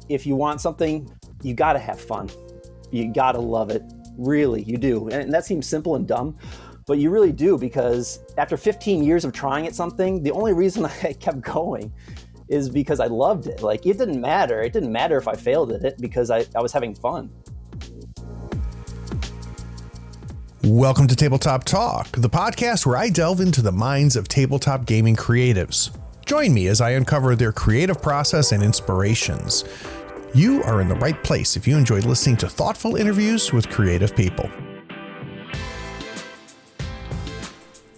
if you want something, you got to have fun. You got to love it. Really, you do. And that seems simple and dumb, but you really do, because after 15 years of trying at something, the only reason I kept going is because I loved it. Like, it didn't matter. It didn't matter if I failed at it because I was having fun. Welcome to Tabletop Talk, the podcast where I delve into the minds of tabletop gaming creatives. Join me as I uncover their creative process and inspirations. You are in the right place if you enjoy listening to thoughtful interviews with creative people.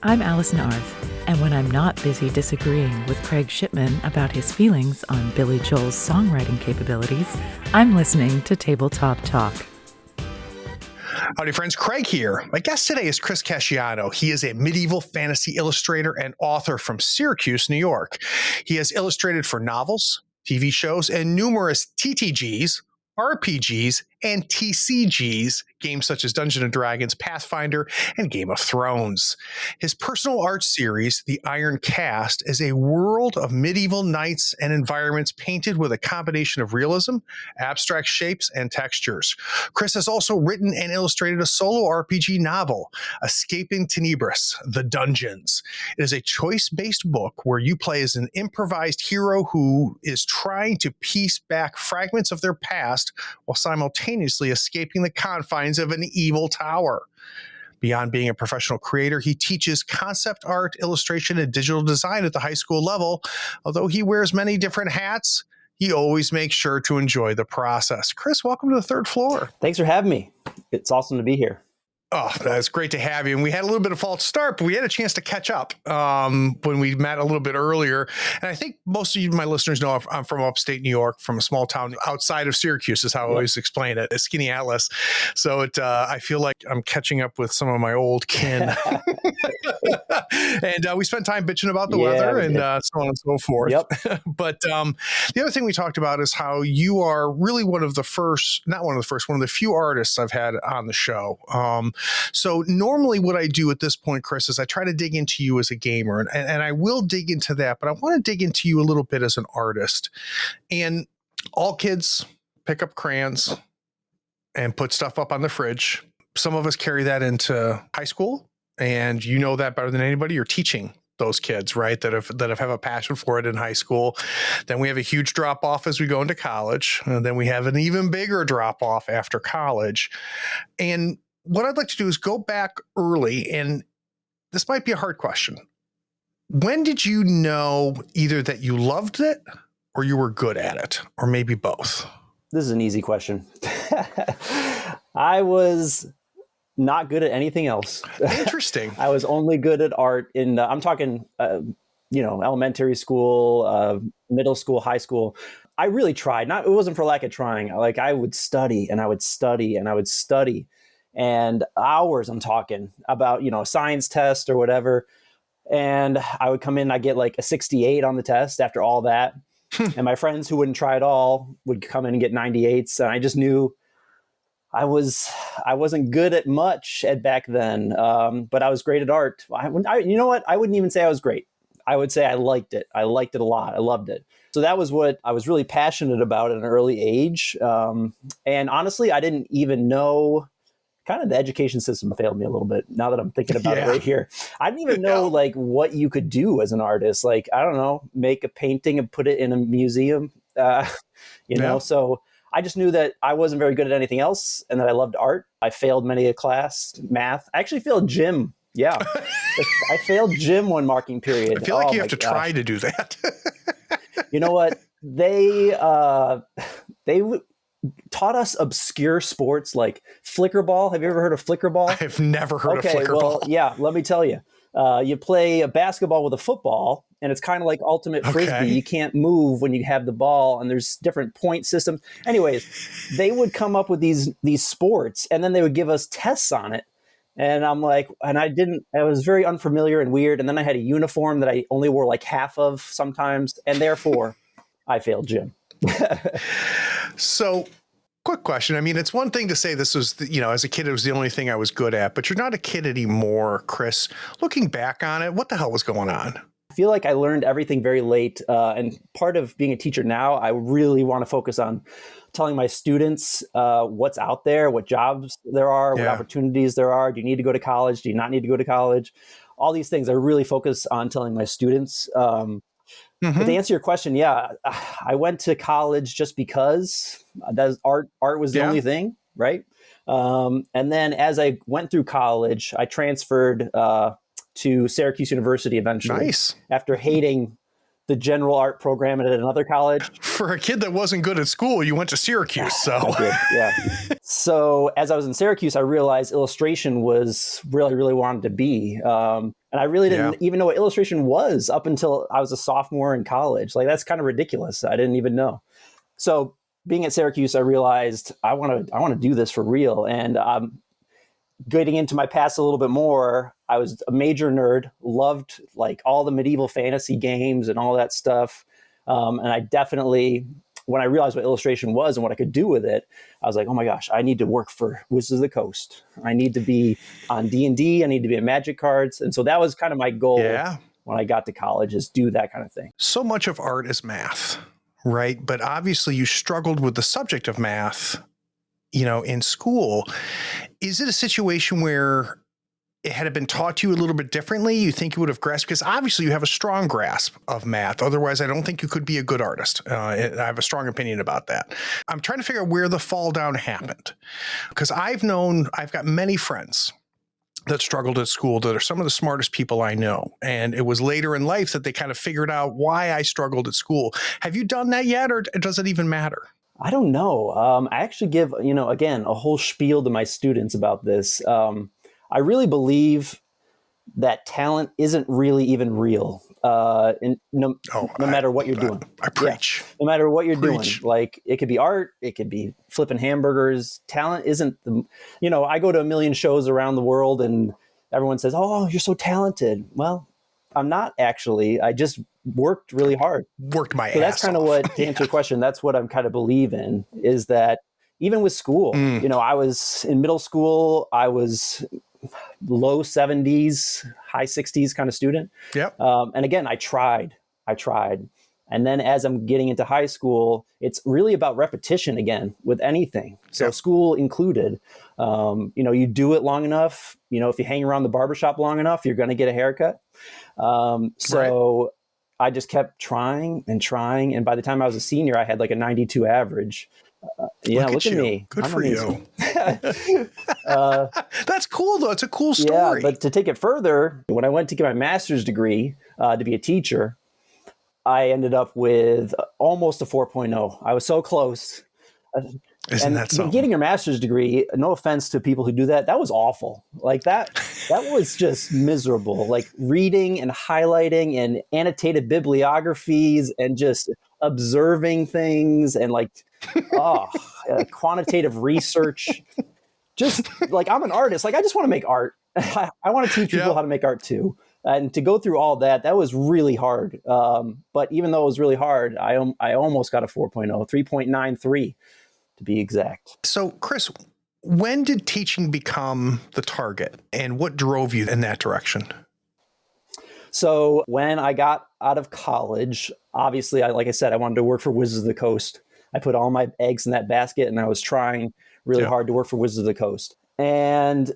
I'm Allison Arth, and when I'm not busy disagreeing with Craig Shipman about his feelings on Billy Joel's songwriting capabilities, I'm listening to Tabletop Talk. Howdy friends, Craig here. My guest today is Chris Casciano. He is a medieval fantasy illustrator and author from Syracuse, New York. He has illustrated for novels, TV shows, and numerous TTGs, RPGs, and TCGs, games such as Dungeons & Dragons, Pathfinder, and Game of Thrones. His personal art series, The Iron Cast, is a world of medieval knights and environments painted with a combination of realism, abstract shapes, and textures. Chris has also written and illustrated a solo RPG novel, Escaping Tynebris, The Dungeons. It is a choice-based book where you play as an improvised hero who is trying to piece back fragments of their past while simultaneously escaping the confines of an evil tower. Beyond being a professional creator, he teaches concept art, illustration, and digital design at the high school level. Although he wears many different hats, he always makes sure to enjoy the process. Chris, welcome to the third floor. Thanks for having me. It's awesome to be here. Oh, that's great to have you. And we had a little bit of a false start, but we had a chance to catch up when we met a little bit earlier. And I think most of you, my listeners, know I'm from upstate New York, from a small town outside of Syracuse, is how I always explain it, a Skinny Atlas. So I feel like I'm catching up with some of my old kin. And we spent time bitching about the weather and so on and so forth. Yep. But the other thing we talked about is how you are really one of the few artists I've had on the show. So normally what I do at this point, Chris, is I try to dig into you as a gamer, and I will dig into that, but I want to dig into you a little bit as an artist. And all kids pick up crayons and put stuff up on the fridge. Some of us carry that into high school, and you know that better than anybody. You're teaching those kids, right, that have a passion for it in high school. Then we have a huge drop off as we go into college, and then we have an even bigger drop off after college. And what I'd like to do is go back early, and this might be a hard question. When did you know either that you loved it or you were good at it, or maybe both? This is an easy question. I was not good at anything else. Interesting. I was only good at art in, I'm talking, elementary school, middle school, high school. I really tried. It wasn't for lack of trying. Like, I would study and I would study and I would study. And hours, I'm talking about, a science test or whatever. And I would come in, I'd get like a 68 on the test after all that. And my friends who wouldn't try at all would come in and get 98s. And I just knew I wasn't good at much back then, but I was great at art. You know what? I wouldn't even say I was great. I would say I liked it. I liked it a lot. I loved it. So that was what I was really passionate about at an early age. And honestly, I didn't even know. Kind of the education system failed me a little bit now that I'm thinking about it right here. I didn't even know like what you could do as an artist. Like, I don't know, make a painting and put it in a museum, know? So I just knew that I wasn't very good at anything else and that I loved art. I failed many a class, math. I actually failed gym. Yeah. I failed gym one marking period. I feel like you have to try to do that. You know what? They taught us obscure sports like flicker ball. Have you ever heard of flicker ball? I've never heard of flicker ball. Yeah, let me tell you. You play a basketball with a football, and it's kind of like ultimate frisbee. You can't move when you have the ball, and there's different point systems. Anyways, they would come up with these sports, and then they would give us tests on it. And I'm like, I was very unfamiliar and weird. And then I had a uniform that I only wore like half of sometimes, and therefore I failed gym. So, quick question. I mean, it's one thing to say this was, as a kid, it was the only thing I was good at, but you're not a kid anymore, Chris. Looking back on it, what the hell was going on? feel like I learned everything very late. And part of being a teacher now, I really want to focus on telling my students what's out there, what jobs there are, what opportunities there are. Do you need to go to college? Do you not need to go to college? All these things I really focus on telling my students. But to answer your question, yeah, I went to college just because art was the only thing, right? And then as I went through college, I transferred to Syracuse University eventually. Nice. After hating the general art program at another college. For a kid that wasn't good at school, you went to Syracuse. So I did, yeah. So as I was in Syracuse, I realized illustration was really wanted to be. And I really didn't even know what illustration was up until I was a sophomore in college. Like, that's kind of ridiculous. I didn't even know. So being at Syracuse, I realized I want to do this for real. And getting into my past a little bit more, I was a major nerd, loved like all the medieval fantasy games and all that stuff. And I definitely, when I realized what illustration was and what I could do with it, I was like, oh my gosh, I need to work for Wizards of the Coast. I need to be on D&D. I need to be on Magic cards. And so that was kind of my goal when I got to college, is do that kind of thing. So much of art is math, right? But obviously you struggled with the subject of math, in school. Is it a situation where it had been taught to you a little bit differently? You think you would have grasped, because obviously you have a strong grasp of math. Otherwise, I don't think you could be a good artist. I have a strong opinion about that. I'm trying to figure out where the fall down happened, because I've got many friends that struggled at school that are some of the smartest people I know. And it was later in life that they kind of figured out why I struggled at school. Have you done that yet, or does it even matter? I don't know. I actually give, again, a whole spiel to my students about this. I really believe that talent isn't really even real. No matter what you're doing. I preach. Yeah, no matter what you're doing. Like, it could be art, it could be flipping hamburgers. Talent isn't I go to a million shows around the world and everyone says, oh, you're so talented. Well, I'm not actually. I just worked really hard. Worked my ass So that's kind of what, to answer your question, that's what I'm kind of believe in, is that even with school, I was in middle school, I was low 70s, high 60s kind of student. Yep. And again, I tried. And then as I'm getting into high school, it's really about repetition again with anything. So school included, you do it long enough, if you hang around the barbershop long enough, you're going to get a haircut. So I just kept trying. And by the time I was a senior, I had like a 92 average. Look at me. Good for you. That's cool, though. It's a cool story. Yeah, but to take it further, when I went to get my master's degree to be a teacher, I ended up with almost a 4.0. I was so close. Isn't that something? Getting your master's degree, no offense to people who do that, that was awful. Like that was just miserable. Like reading and highlighting and annotated bibliographies and just observing things and quantitative research. Just like, I'm an artist. Like, I just want to make art. I want to teach people how to make art too. And to go through all that was really hard. But even though it was really hard, I almost got a 4.0, 3.93 to be exact. So, Chris, when did teaching become the target, and what drove you in that direction? So when I got out of college, obviously, like I said, I wanted to work for Wizards of the Coast. I put all my eggs in that basket, and I was trying really hard to work for Wizards of the Coast. And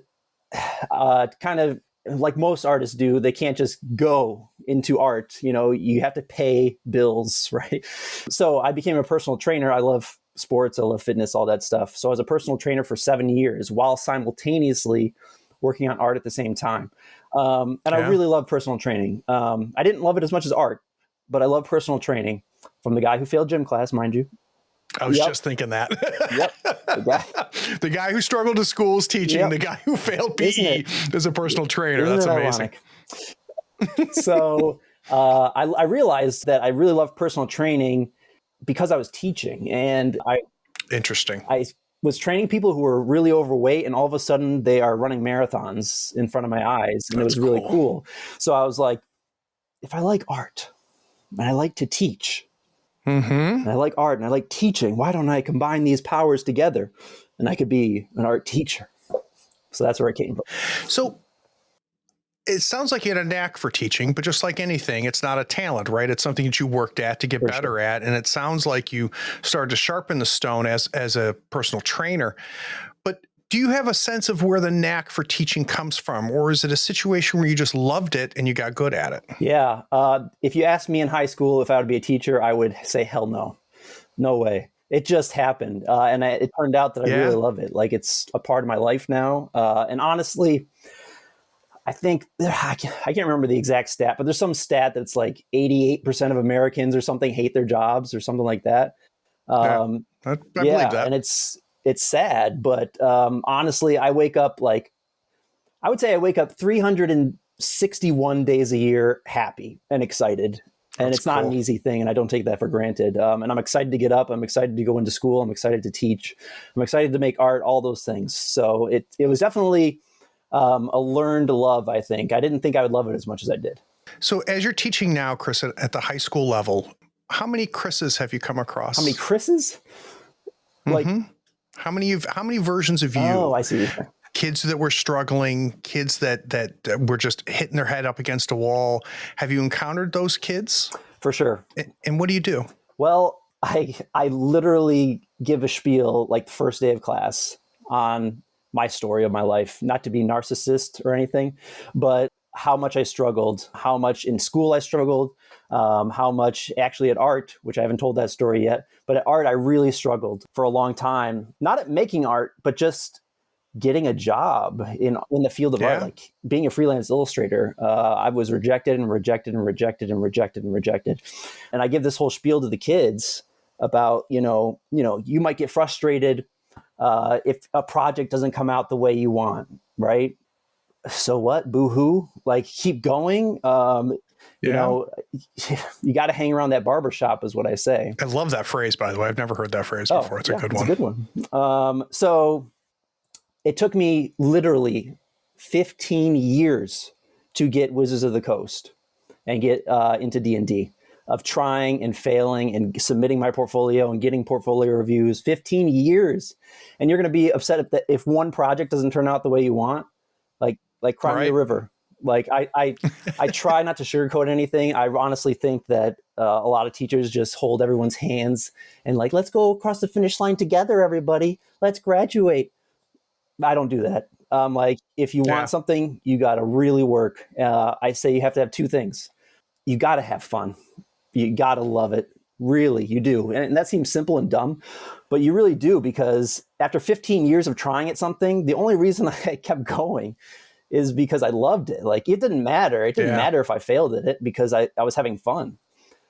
kind of like most artists do, they can't just go into art. You have to pay bills, right? So I became a personal trainer. I love sports, I love fitness, all that stuff. So I was a personal trainer for 7 years while simultaneously working on art at the same time. And I really love personal training. I didn't love it as much as art, but I love personal training from the guy who failed gym class, mind you. I was just thinking that. The guy who struggled at schools teaching, the guy who failed PE as a personal trainer. That's amazing. So I realized that I really love personal training because I was teaching, and I was training people who were really overweight, and all of a sudden they are running marathons in front of my eyes, and it was really cool. So I was like, if I like art and I like to teach, and I like art and I like teaching, why don't I combine these powers together and I could be an art teacher? So that's where it came from. So It sounds like you had a knack for teaching, but just like anything, it's not a talent, right? It's something that you worked at to get For better sure. at. And it sounds like you started to sharpen the stone as a personal trainer. But do you have a sense of where the knack for teaching comes from? Or is it a situation where you just loved it and you got good at it? Yeah. If you asked me in high school if I would be a teacher, I would say, hell no. No way. It just happened. It turned out that I really Yeah. love it. Like, it's a part of my life now. And honestly, I think I can't remember the exact stat, but there's some stat that's like 88% of Americans or something hate their jobs or something like that. Yeah. Um, I believe yeah, that. and it's sad, but honestly, I wake up like I would say I wake up 361 days a year happy and excited. And That's it's not an cool. easy thing, and I don't take that for granted. And I'm excited to get up. I'm excited to go into school. I'm excited to teach. I'm excited to make art. All those things. So it was definitely a learned love. I think I didn't think I would love it as much as I did. So as you're teaching now, Chris, at the high school level, how many Chris's have you come across? How many Chris's? Like, How many versions of oh, you? I see what you're saying. Kids that were struggling, kids that were just hitting their head up against a wall. Have you encountered those kids? For sure. And what do you do? Well, I literally give a spiel like the first day of class on my story of my life, not to be narcissist or anything, but how much I struggled, how much in school I struggled, how much actually at art, which I haven't told that story yet, but at art I really struggled for a long time, not at making art, but just getting a job in the field of art, Yeah. like being a freelance illustrator. I was rejected and rejected and rejected and rejected and rejected. And I give this whole spiel to the kids about, you might get frustrated if a project doesn't come out the way you want, right? So what? Boo-hoo? Like, keep going. You Yeah. know, you got to hang around that barber shop is what I say. I love that phrase, by the way. I've never heard that phrase before. It's a good one. It's a good one. So it took me literally 15 years to get Wizards of the Coast and get into D&D, of trying and failing and submitting my portfolio and getting portfolio reviews. 15 years. And you're going to be upset if one project doesn't turn out the way you want, like Cry Me a Right. River. Like, I try not to sugarcoat anything. I honestly think that a lot of teachers just hold everyone's hands and like, let's go across the finish line together, everybody. Let's graduate. I don't do that. Like, if you Yeah. want something, you got to really work. I say you have to have two things. You got to have fun. You got to love it. Really, you do. And that seems simple and dumb, but you really do, because after 15 years of trying at something, the only reason I kept going is because I loved it. Like, it didn't matter. It didn't Yeah. matter if I failed at it, because I was having fun.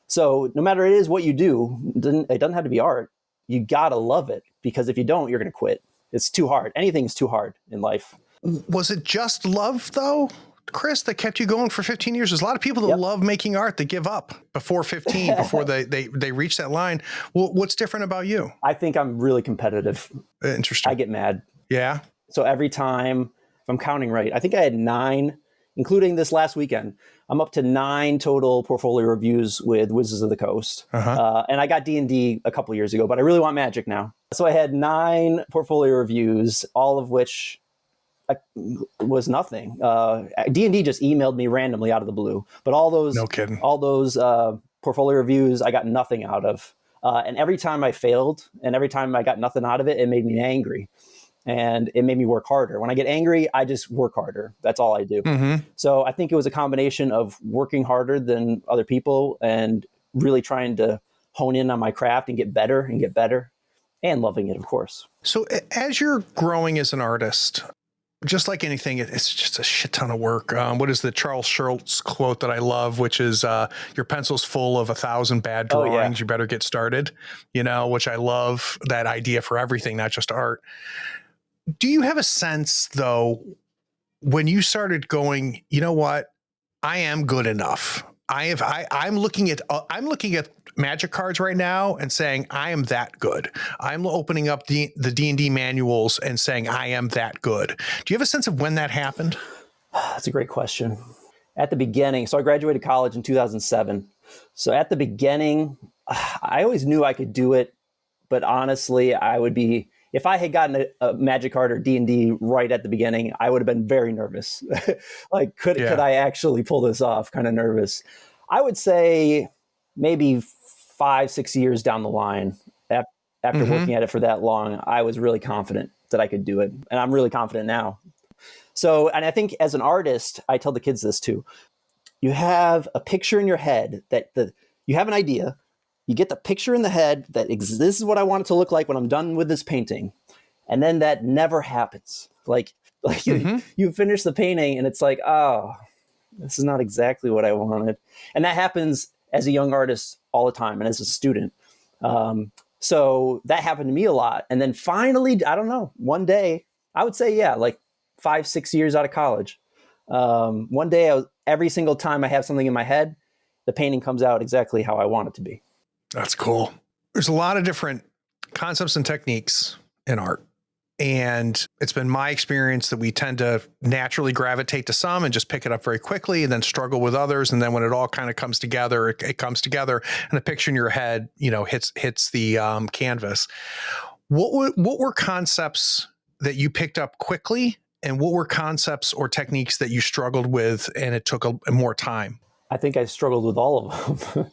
So no matter it is what you do, it doesn't have to be art. You got to love it, because if you don't, you're going to quit. It's too hard. Anything is too hard in life. Was it just love, though, Chris, that kept you going for 15 years? There's a lot of people that Yep. love making art that give up before 15, before they reach that line. What's different about you? I think I'm really competitive. Interesting. I get mad. Yeah. So every time, if I'm counting right, I think I had 9, including this last weekend. I'm up to 9 total portfolio reviews with Wizards of the Coast. And I got D&D a couple years ago, but I really want Magic now. So I had 9 portfolio reviews, all of which was nothing. D&D just emailed me randomly out of the blue. But all those, No kidding. all those portfolio reviews, I got nothing out of. And every time I failed and every time I got nothing out of it, it made me angry. And it made me work harder. When I get angry, I just work harder. That's all I do. Mm-hmm. So I think it was a combination of working harder than other people and really trying to hone in on my craft and get better and loving it, of course. So as you're growing as an artist, just like anything, it's just a shit ton of work. What is the Charles Schultz quote that I love, which is your pencil's full of 1,000 bad drawings. Oh, yeah. You better get started, which I love that idea for everything, not just art. Do you have a sense, though, when you started going, you know what, I am good enough. I'm looking at Magic cards right now and saying I am that good. I'm opening up the D&D manuals and saying I am that good. Do you have a sense of when that happened? That's a great question. At the beginning, so I graduated college in 2007. So at the beginning, I always knew I could do it, but honestly, I would be if I had gotten a Magic card or D&D right at the beginning, I would have been very nervous. Like, could I actually pull this off? Kind of nervous. I would say maybe 5-6 years down the line, after working at it for that long, I was really confident that I could do it. And I'm really confident now. So, and I think as an artist, I tell the kids this too. You have a picture in your head you have an idea. You get the picture in the head that this is what I want it to look like when I'm done with this painting. And then that never happens. Like you finish the painting and it's like, oh, this is not exactly what I wanted. And that happens as a young artist all the time and as a student. So that happened to me a lot. And then finally, I don't know, one day, I would say, like 5-6 years out of college. One day, every single time I have something in my head, the painting comes out exactly how I want it to be. That's cool. There's a lot of different concepts and techniques in art. And it's been my experience that we tend to naturally gravitate to some and just pick it up very quickly and then struggle with others. And then when it all kind of comes together, it comes together and the picture in your head, hits the canvas. What were concepts that you picked up quickly? And what were concepts or techniques that you struggled with and it took more time? I think I struggled with all of them.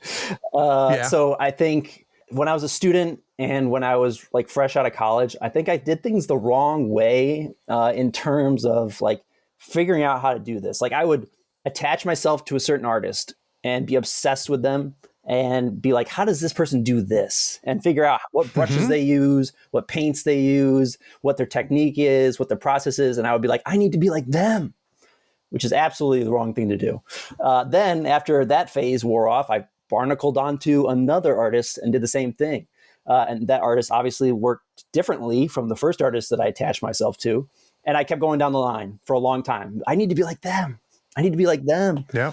So I think when I was a student and when I was like fresh out of college, I think I did things the wrong way in terms of like figuring out how to do this. Like I would attach myself to a certain artist and be obsessed with them and be like, how does this person do this? And figure out what brushes they use, what paints they use, what their technique is, what their process is. And I would be like, I need to be like them, which is absolutely the wrong thing to do. Then after that phase wore off, I barnacled onto another artist and did the same thing. And that artist obviously worked differently from the first artist that I attached myself to. And I kept going down the line for a long time. I need to be like them. I need to be like them. Yeah.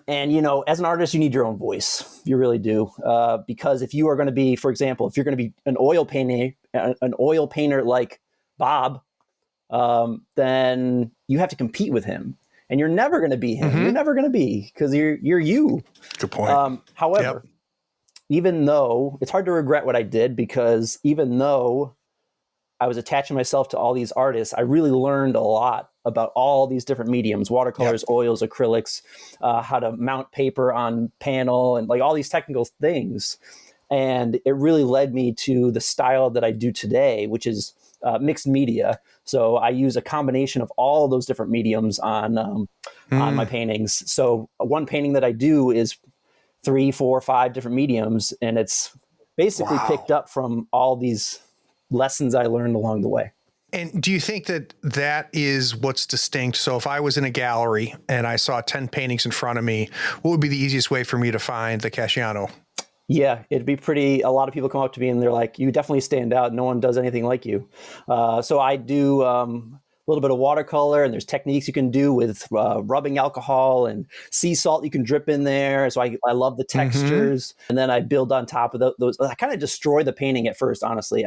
And, as an artist, you need your own voice. You really do. Because if you are going to be, for example, if you're going to be an oil painter like Bob, then you have to compete with him. And you're never going to be him. You're never going to be because you're you. Good point. However, even though it's hard to regret what I did, because even though I was attaching myself to all these artists, I really learned a lot about all these different mediums, watercolors, oils, acrylics, how to mount paper on panel and like all these technical things. And it really led me to the style that I do today, which is mixed media. So I use a combination of all of those different mediums on my paintings. So one painting that I do is 3, 4, 5 different mediums, and it's basically picked up from all these lessons I learned along the way. And do you think that is what's distinct? So if I was in a gallery and I saw 10 paintings in front of me, what would be the easiest way for me to find the Casciano? Yeah, it'd be a lot of people come up to me and they're like, you definitely stand out. No one does anything like you. So I do a little bit of watercolor, and there's techniques you can do with rubbing alcohol and sea salt you can drip in there. So I love the textures. And then I build on top of those. I kind of destroy the painting at first, honestly.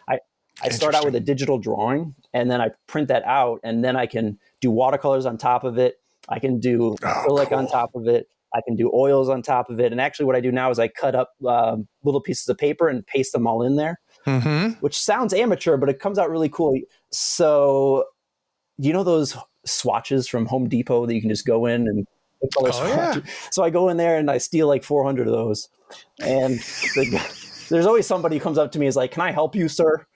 I start out with a digital drawing, and then I print that out, and then I can do watercolors on top of it. I can do acrylic on top of it. I can do oils on top of it. And actually what I do now is I cut up little pieces of paper and paste them all in there, which sounds amateur, but it comes out really cool. So, those swatches from Home Depot that you can just go in and color swatches? So I go in there and I steal like 400 of those. And there's always somebody who comes up to me and is like, can I help you, sir?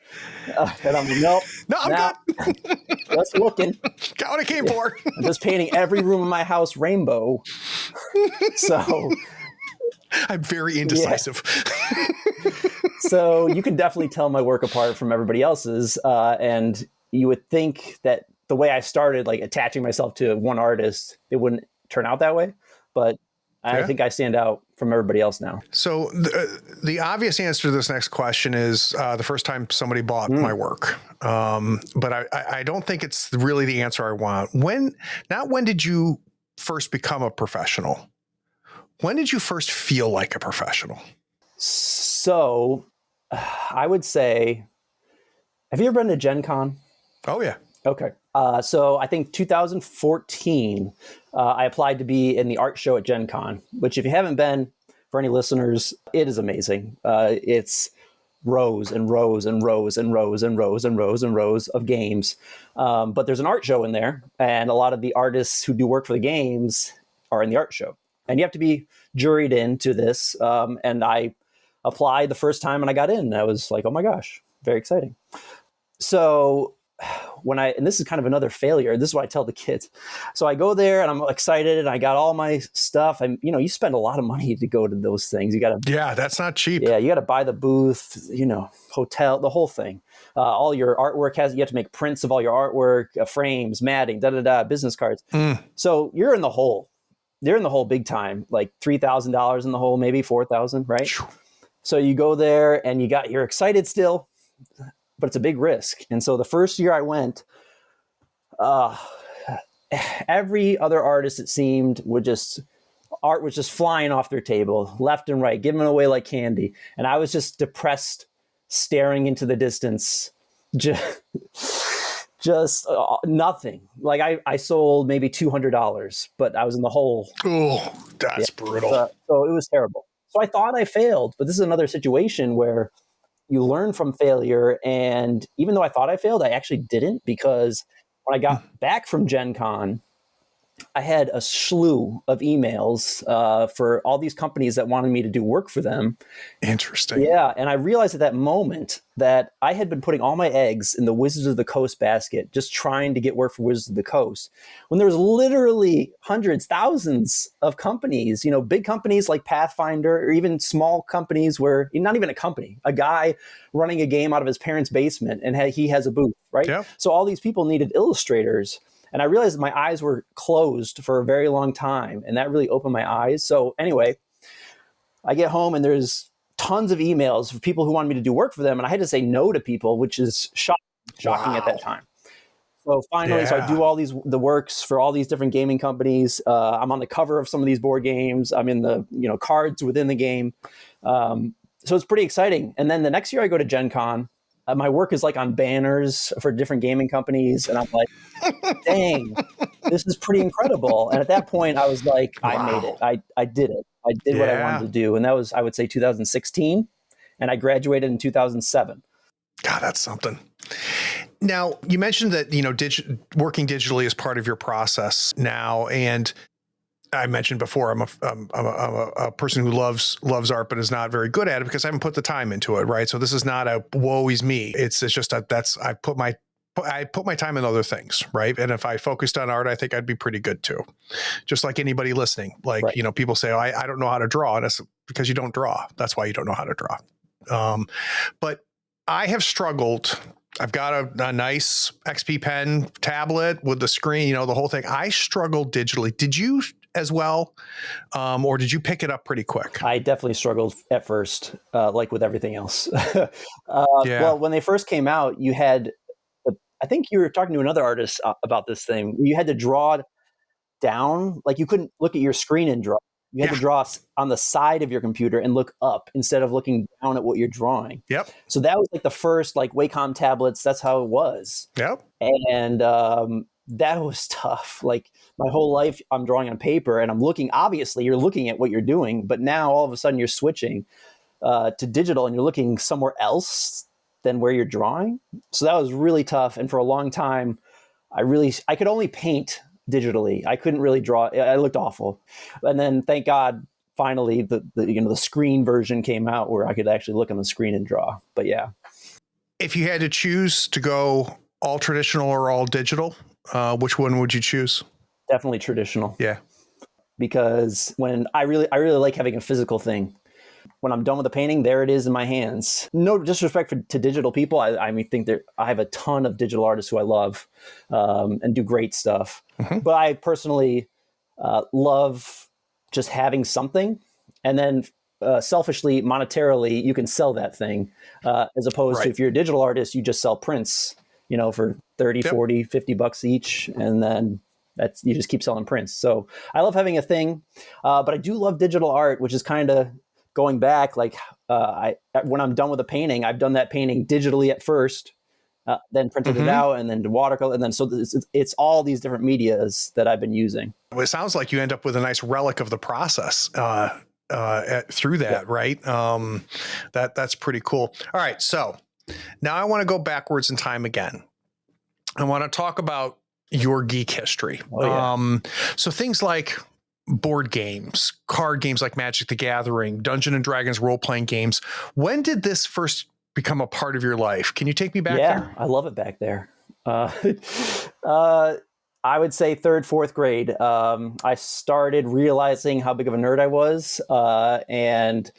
And I'm like, nope. No, I'm good. Just looking. Got what I came for. I'm just painting every room in my house rainbow. So I'm very indecisive. Yeah. So you can definitely tell my work apart from everybody else's. And you would think that the way I started, like attaching myself to one artist, it wouldn't turn out that way. But I think I stand out from everybody else now. So the obvious answer to this next question is the first time somebody bought my work. But I don't think it's really the answer I want. When did you first become a professional? When did you first feel like a professional? So I would say, have you ever been to Gen Con? Oh, yeah. Okay. So I think 2014, I applied to be in the art show at Gen Con, which if you haven't been, for any listeners, it is amazing. It's rows and rows and rows and rows and rows and rows and rows of games. But there's an art show in there, and a lot of the artists who do work for the games are in the art show. And you have to be juried into this. And I applied the first time and I got in. And I was like, oh my gosh, very exciting. So and this is kind of another failure. This is what I tell the kids. So I go there and I'm excited and I got all my stuff. And, you spend a lot of money to go to those things. Yeah, that's not cheap. Yeah, you got to buy the booth, hotel, the whole thing. All your artwork you have to make prints of all your artwork, frames, matting, business cards. So you're in the hole. They're in the hole big time, like $3,000 in the hole, maybe $4,000, right? So you go there and you're excited still, but it's a big risk. And so the first year I went, every other artist, it seemed, art was just flying off their table left and right, giving it away like candy. And I was just depressed, staring into the distance, just nothing. Like I sold maybe $200, but I was in the hole. Oh, that's brutal. So it was terrible. So I thought I failed, but this is another situation where you learn from failure. And even though I thought I failed, I actually didn't, because when I got back from Gen Con, I had a slew of emails for all these companies that wanted me to do work for them. Interesting. Yeah. And I realized at that moment that I had been putting all my eggs in the Wizards of the Coast basket, just trying to get work for Wizards of the Coast, when there was literally hundreds, thousands of companies, big companies like Pathfinder, or even small companies where not even a company, a guy running a game out of his parents' basement, and he has a booth, right? Yep. So all these people needed illustrators. And I realized my eyes were closed for a very long time, and that really opened my eyes. So anyway, I get home and there's tons of emails for people who wanted me to do work for them. And I had to say no to people, which is shocking at that time. So finally, so I do all the works for all these different gaming companies. I'm on the cover of some of these board games. I'm in the cards within the game. So it's pretty exciting. And then the next year I go to Gen Con. My work is like on banners for different gaming companies. And I'm like, dang, this is pretty incredible. And at that point I was like, I made it. I did it. I did what I wanted to do. And that was, I would say, 2016. And I graduated in 2007. God, that's something. Now, you mentioned that, working digitally is part of your process now. And I mentioned before, I'm a person who loves art, but is not very good at it because I haven't put the time into it. Right. So this is not a woe is me. It's just I put my time in other things. Right. And if I focused on art, I think I'd be pretty good too. Just like anybody listening, like, right. People say, oh, I don't know how to draw. And that's because you don't draw. That's why you don't know how to draw. But I have struggled. I've got a nice XP pen tablet with the screen, the whole thing. I struggled digitally. Did you as well? Or did you pick it up pretty quick? I definitely struggled at first, like with everything else. Well, when they first came out, you had, I think you were talking to another artist about this thing. You had to draw down, like you couldn't look at your screen and draw. You had to draw on the side of your computer and look up instead of looking down at what you're drawing. Yep. So that was like the first like Wacom tablets. That's how it was. Yep. And that was tough. Like my whole life I'm drawing on paper and I'm looking, obviously you're looking at what you're doing, but now all of a sudden you're switching to digital and you're looking somewhere else than where you're drawing. So that was really tough. And for a long time, I could only paint digitally. I couldn't really draw. I looked awful. And then thank God, finally the screen version came out where I could actually look on the screen and draw. But yeah. If you had to choose to go all traditional or all digital, which one would you choose? Definitely traditional. Yeah. Because when I really like having a physical thing. When I'm done with the painting, there it is in my hands. No disrespect to digital people. I think I have a ton of digital artists who I love and do great stuff. Mm-hmm. But I personally love just having something. And then selfishly, monetarily, you can sell that thing as opposed to if you're a digital artist, you just sell prints, for 30, 40, $50 each. And then you just keep selling prints. So I love having a thing, but I do love digital art, which is kind of going back, like when I'm done with a painting, I've done that painting digitally at first, then printed it out, and then to watercolor, and then so it's all these different medias that I've been using. Well, it sounds like you end up with a nice relic of the process through that, right? That's pretty cool. All right, so now I want to go backwards in time again. I want to talk about your geek history. Oh, yeah. So things like board games, card games like Magic the Gathering, Dungeons and Dragons role-playing games. When did this first become a part of your life? Can you take me back there? I love it back there. I would say third, fourth grade. I started realizing how big of a nerd I was, and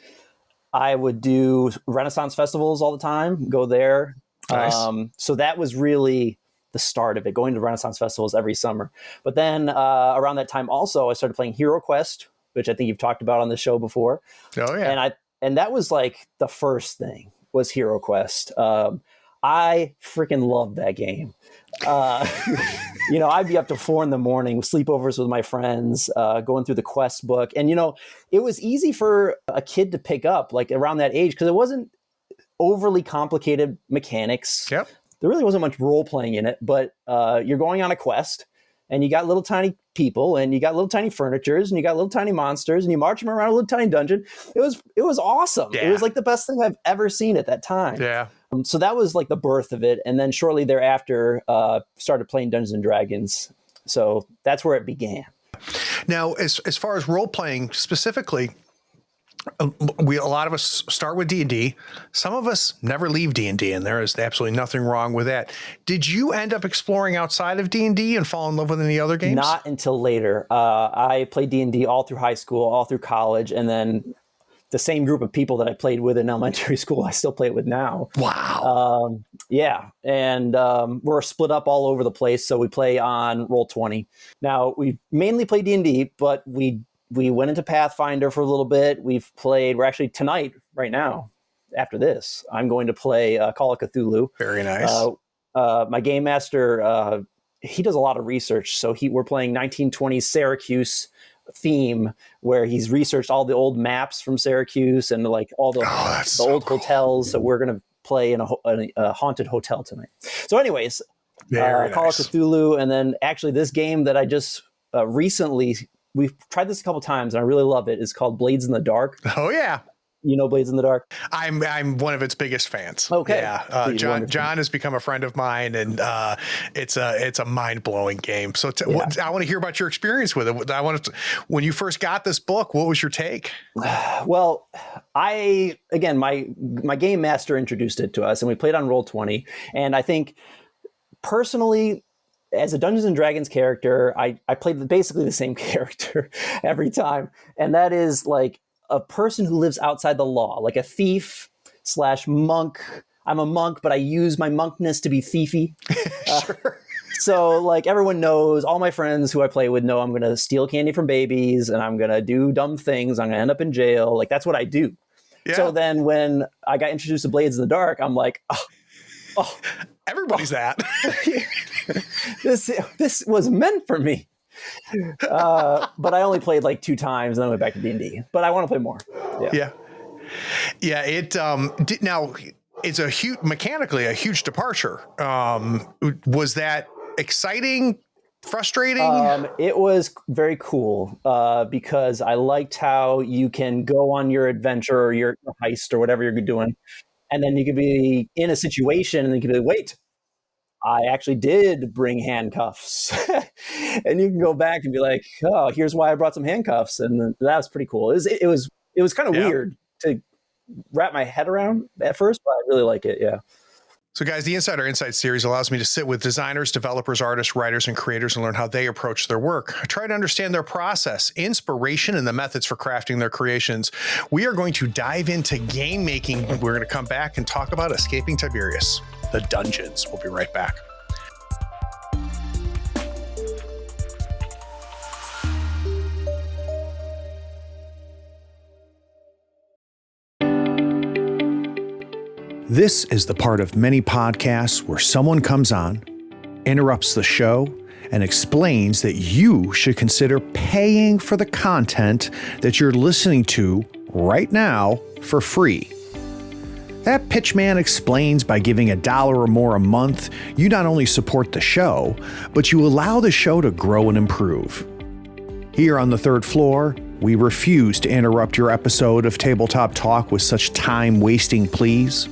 I would do Renaissance festivals all the time, go there. Nice. So that was really the start of it, going to Renaissance festivals every summer. But then around that time also, I started playing Hero Quest, which I think you've talked about on the show before. Oh, yeah. And that was like the first thing was Hero Quest. I freaking loved that game. I'd be up to 4 a.m, sleepovers with my friends, going through the quest book. And, it was easy for a kid to pick up like around that age because it wasn't overly complicated mechanics. Yep. There really wasn't much role playing in it, but you're going on a quest and you got little tiny people and you got little tiny furnitures and you got little tiny monsters and you march them around a little tiny dungeon. It was awesome. Yeah. It was like the best thing I've ever seen at that time. Yeah. So that was like the birth of it. And then shortly thereafter, started playing Dungeons and Dragons. So that's where it began. Now, as far as role playing specifically, a lot of us start with D&D. Some of us never leave D&D, and there is absolutely nothing wrong with that. Did you end up exploring outside of D&D and fall in love with any other games? Not until later. I played D&D all through high school, all through college, and then the same group of people that I played with in elementary school, I still play it with now. Wow. Yeah. And we're split up all over the place. So we play on Roll20. Now, we mainly play D&D, but we went into Pathfinder for a little bit. We're actually tonight, right now, after this, I'm going to play Call of Cthulhu. Very nice. My game master, he does a lot of research. So we're playing 1920s Syracuse theme where he's researched all the old maps from Syracuse and like all the old hotels. So we're going to play in a haunted hotel tonight. So anyways, Call of Cthulhu. And then actually this game that I just recently, we've tried this a couple times and I really love it. It's called Blades in the Dark. Oh yeah. You know Blades in the Dark? I'm one of its biggest fans. Okay. Yeah. John has become a friend of mine, and it's a mind-blowing game. So I want to hear about your experience with it. When you first got this book, what was your take? Well, my game master introduced it to us, and we played on Roll20. And I think personally, as a Dungeons and Dragons character, I played basically the same character every time, and that is like a person who lives outside the law, like a thief / monk. I'm a monk, but I use my monkness to be thiefy. Sure. So like everyone knows, all my friends who I play with know I'm going to steal candy from babies and I'm going to do dumb things. I'm going to end up in jail. Like that's what I do. Yeah. So then when I got introduced to Blades in the Dark, I'm like, everybody's that. This was meant for me. But I only played like 2 times and then went back to D&D. But I want to play more. Yeah. It now it's mechanically a huge departure. Was that exciting? Frustrating? It was very cool because I liked how you can go on your adventure or your heist or whatever you're doing, and then you could be in a situation and then you could be like, wait, I actually did bring handcuffs. And you can go back and be like, oh, here's why I brought some handcuffs. And that was pretty cool. It was kind of weird to wrap my head around at first, but I really like it. Yeah. So guys, the Insider Insight series allows me to sit with designers, developers, artists, writers, and creators and learn how they approach their work. I try to understand their process, inspiration, and the methods for crafting their creations. We are going to dive into game making. We're going to come back and talk about escaping Tiberius, the dungeons. We'll be right back. This is the part of many podcasts where someone comes on, interrupts the show, and explains that you should consider paying for the content that you're listening to right now for free. That pitchman explains by giving $1 or more a month, you not only support the show, but you allow the show to grow and improve. Here on the third floor, We refuse to interrupt your episode of Tabletop Talk with such time-wasting pleas.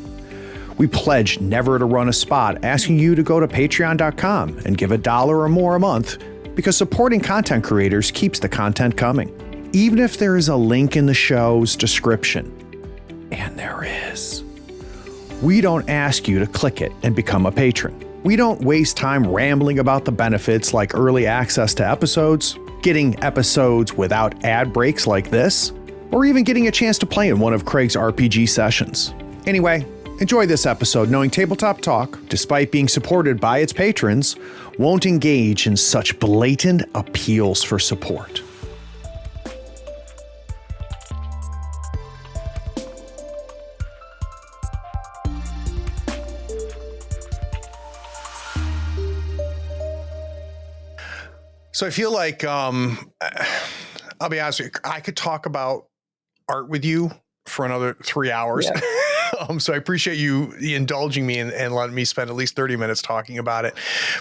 We pledge never to run a spot asking you to go to patreon.com and give $1 or more a month, because supporting content creators keeps the content coming, even if there is a link in the show's description. And there is. We don't ask you to click it and become a patron. We don't waste time rambling about the benefits like early access to episodes, getting episodes without ad breaks like this, or even getting a chance to play in one of Craig's RPG sessions. Anyway, enjoy this episode knowing Tabletop Talk, despite being supported by its patrons, won't engage in such blatant appeals for support. So I feel like, I'll be honest with you, I could talk about art with you for another 3 hours. Yeah. So I appreciate you indulging me and letting me spend at least 30 minutes talking about it.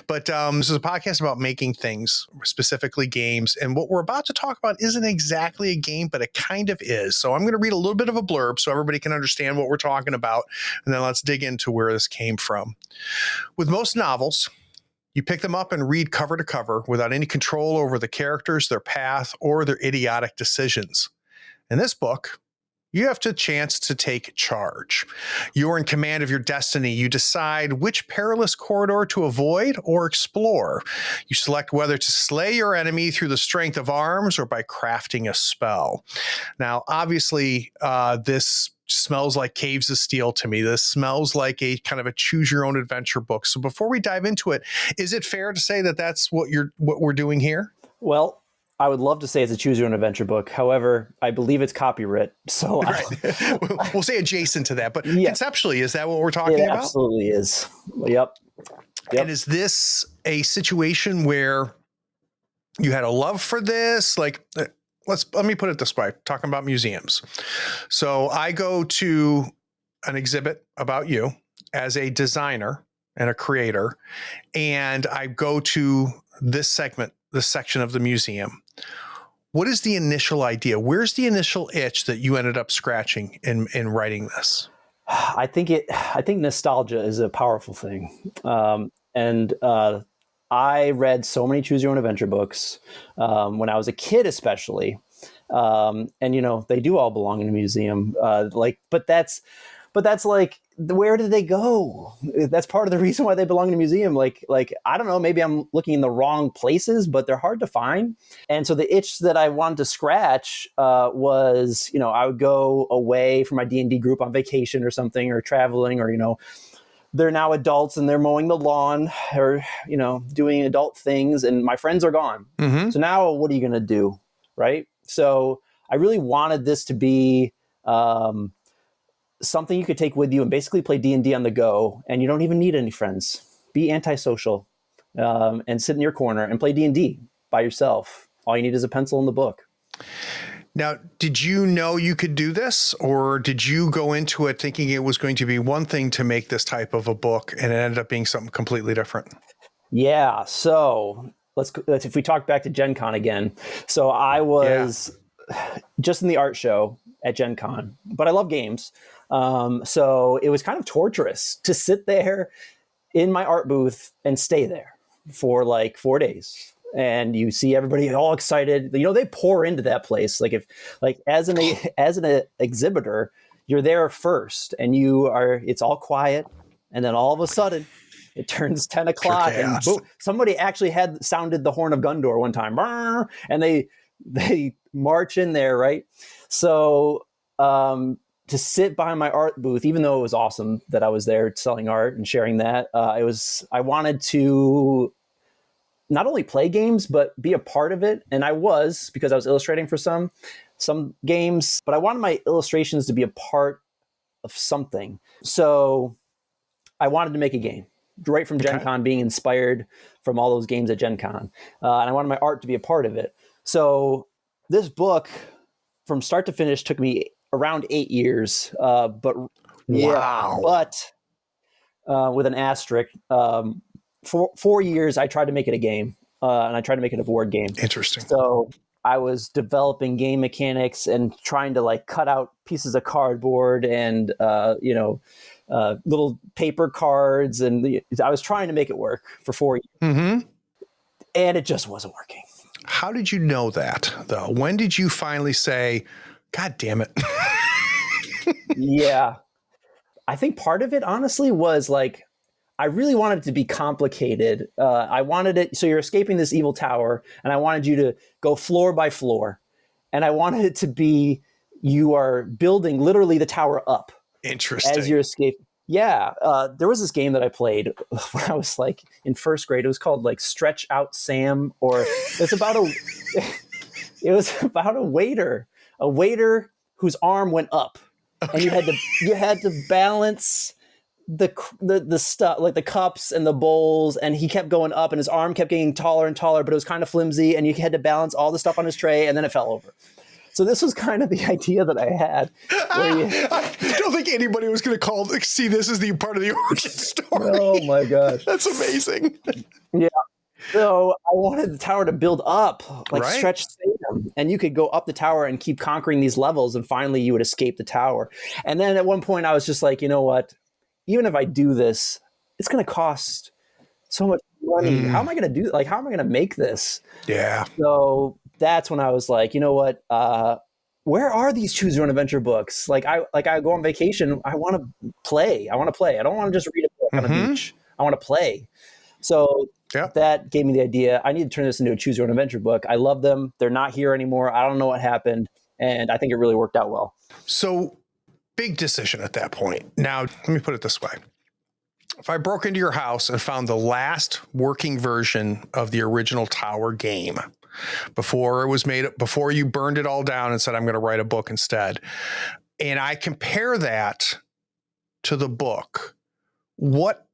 But this is a podcast about making things, specifically games. And what we're about to talk about isn't exactly a game, but it kind of is. So I'm going to read a little bit of a blurb so everybody can understand what we're talking about. And then let's dig into where this came from. With most novels, you pick them up and read cover to cover without any control over the characters, their path, or their idiotic decisions. In this book, you have the chance to take charge. You're in command of your destiny. You decide which perilous corridor to avoid or explore. You select whether to slay your enemy through the strength of arms or by crafting a spell. Now, obviously, this smells like Caves of Steel to me. This smells like a kind of a choose your own adventure book. So before we dive into it, is it fair to say that that's what we're doing here? Well, I would love to say it's a choose your own adventure book. However, I believe it's copyright. So right. We'll say adjacent to that, but conceptually, is that what we're talking about? It absolutely is. Yep. And is this a situation where you had a love for this? Like, let me put it this way, talking about museums. So I go to an exhibit about you as a designer and a creator, and I go to this section of the museum. What is the initial idea? Where's the initial itch that you ended up scratching in writing this? I think nostalgia is a powerful thing. I read so many choose your own adventure books when I was a kid, especially. And they do all belong in a museum. But that's like, where did they go? That's part of the reason why they belong in a museum. Like, I don't know, maybe I'm looking in the wrong places, but they're hard to find. And so the itch that I wanted to scratch was, I would go away from my D&D group on vacation or something, or traveling, or, they're now adults and they're mowing the lawn or, doing adult things, and my friends are gone. Mm-hmm. So now what are you going to do? Right. So I really wanted this to be something you could take with you and basically play D&D on the go. And you don't even need any friends. Be antisocial and sit in your corner and play D&D by yourself. All you need is a pencil and the book. Now, did you know you could do this, or did you go into it thinking it was going to be one thing to make this type of a book and it ended up being something completely different? Yeah. So let's if we talk back to Gen Con again. So I was just in the art show at Gen Con, but I love games. So it was kind of torturous to sit there in my art booth and stay there for like 4 days. And you see everybody all excited. They pour into that place. As an exhibitor, you're there first, and it's all quiet. And then all of a sudden, it turns 10 o'clock, and boom, somebody actually had sounded the horn of Gondor one time, and they march in there, right? So to sit behind my art booth, even though it was awesome that I was there selling art and sharing that, I wanted to not only play games, but be a part of it. And I was, because I was illustrating for some games, but I wanted my illustrations to be a part of something. So I wanted to make a game right from Gen Con, being inspired from all those games at Gen Con. And I wanted my art to be a part of it. So this book from start to finish took me around 8 years. But with an asterisk, 4 years, I tried to make it a game, and I tried to make it a board game. Interesting. So I was developing game mechanics and trying to like cut out pieces of cardboard and, little paper cards. And I was trying to make it work for 4 years. Mm-hmm. And it just wasn't working. How did you know that, though? When did you finally say, God damn it? Yeah. I think part of it, honestly, was like, I really wanted it to be complicated. I wanted it, so you're escaping this evil tower, and I wanted you to go floor by floor. And I wanted it to be, you are building literally the tower up. Interesting. As you're escaping. Yeah. There was this game that I played when I was like in first grade. It was called like Stretch Out Sam, or it's about it was about a waiter whose arm went up. Okay. And you had to balance the stuff, like the cups and the bowls, and he kept going up and his arm kept getting taller and taller, but it was kind of flimsy, and you had to balance all the stuff on his tray, and then it fell over. So this was kind of the idea that I had. I don't think anybody was going to see this as the part of the origin story. Oh my gosh. That's amazing. Yeah. So I wanted the tower to build up, like right. Stretch Stadium, and you could go up the tower and keep conquering these levels, and finally you would escape the tower. And then at one point I was just like, you know what? Even if I do this, it's going to cost so much money. How am I going to do? Like, how am I going to make this? Yeah. So that's when I was like, you know what? Where are these choose your own adventure books? Like I go on vacation. I want to play. I don't want to just read a book on a beach. I want to play. So that gave me the idea. I need to turn this into a choose your own adventure book. I love them. They're not here anymore. I don't know what happened. And I think it really worked out well. So big decision at that point. Now, let me put it this way. If I broke into your house and found the last working version of the original Tower game before it was made, before you burned it all down and said, I'm going to write a book instead, and I compare that to the book, what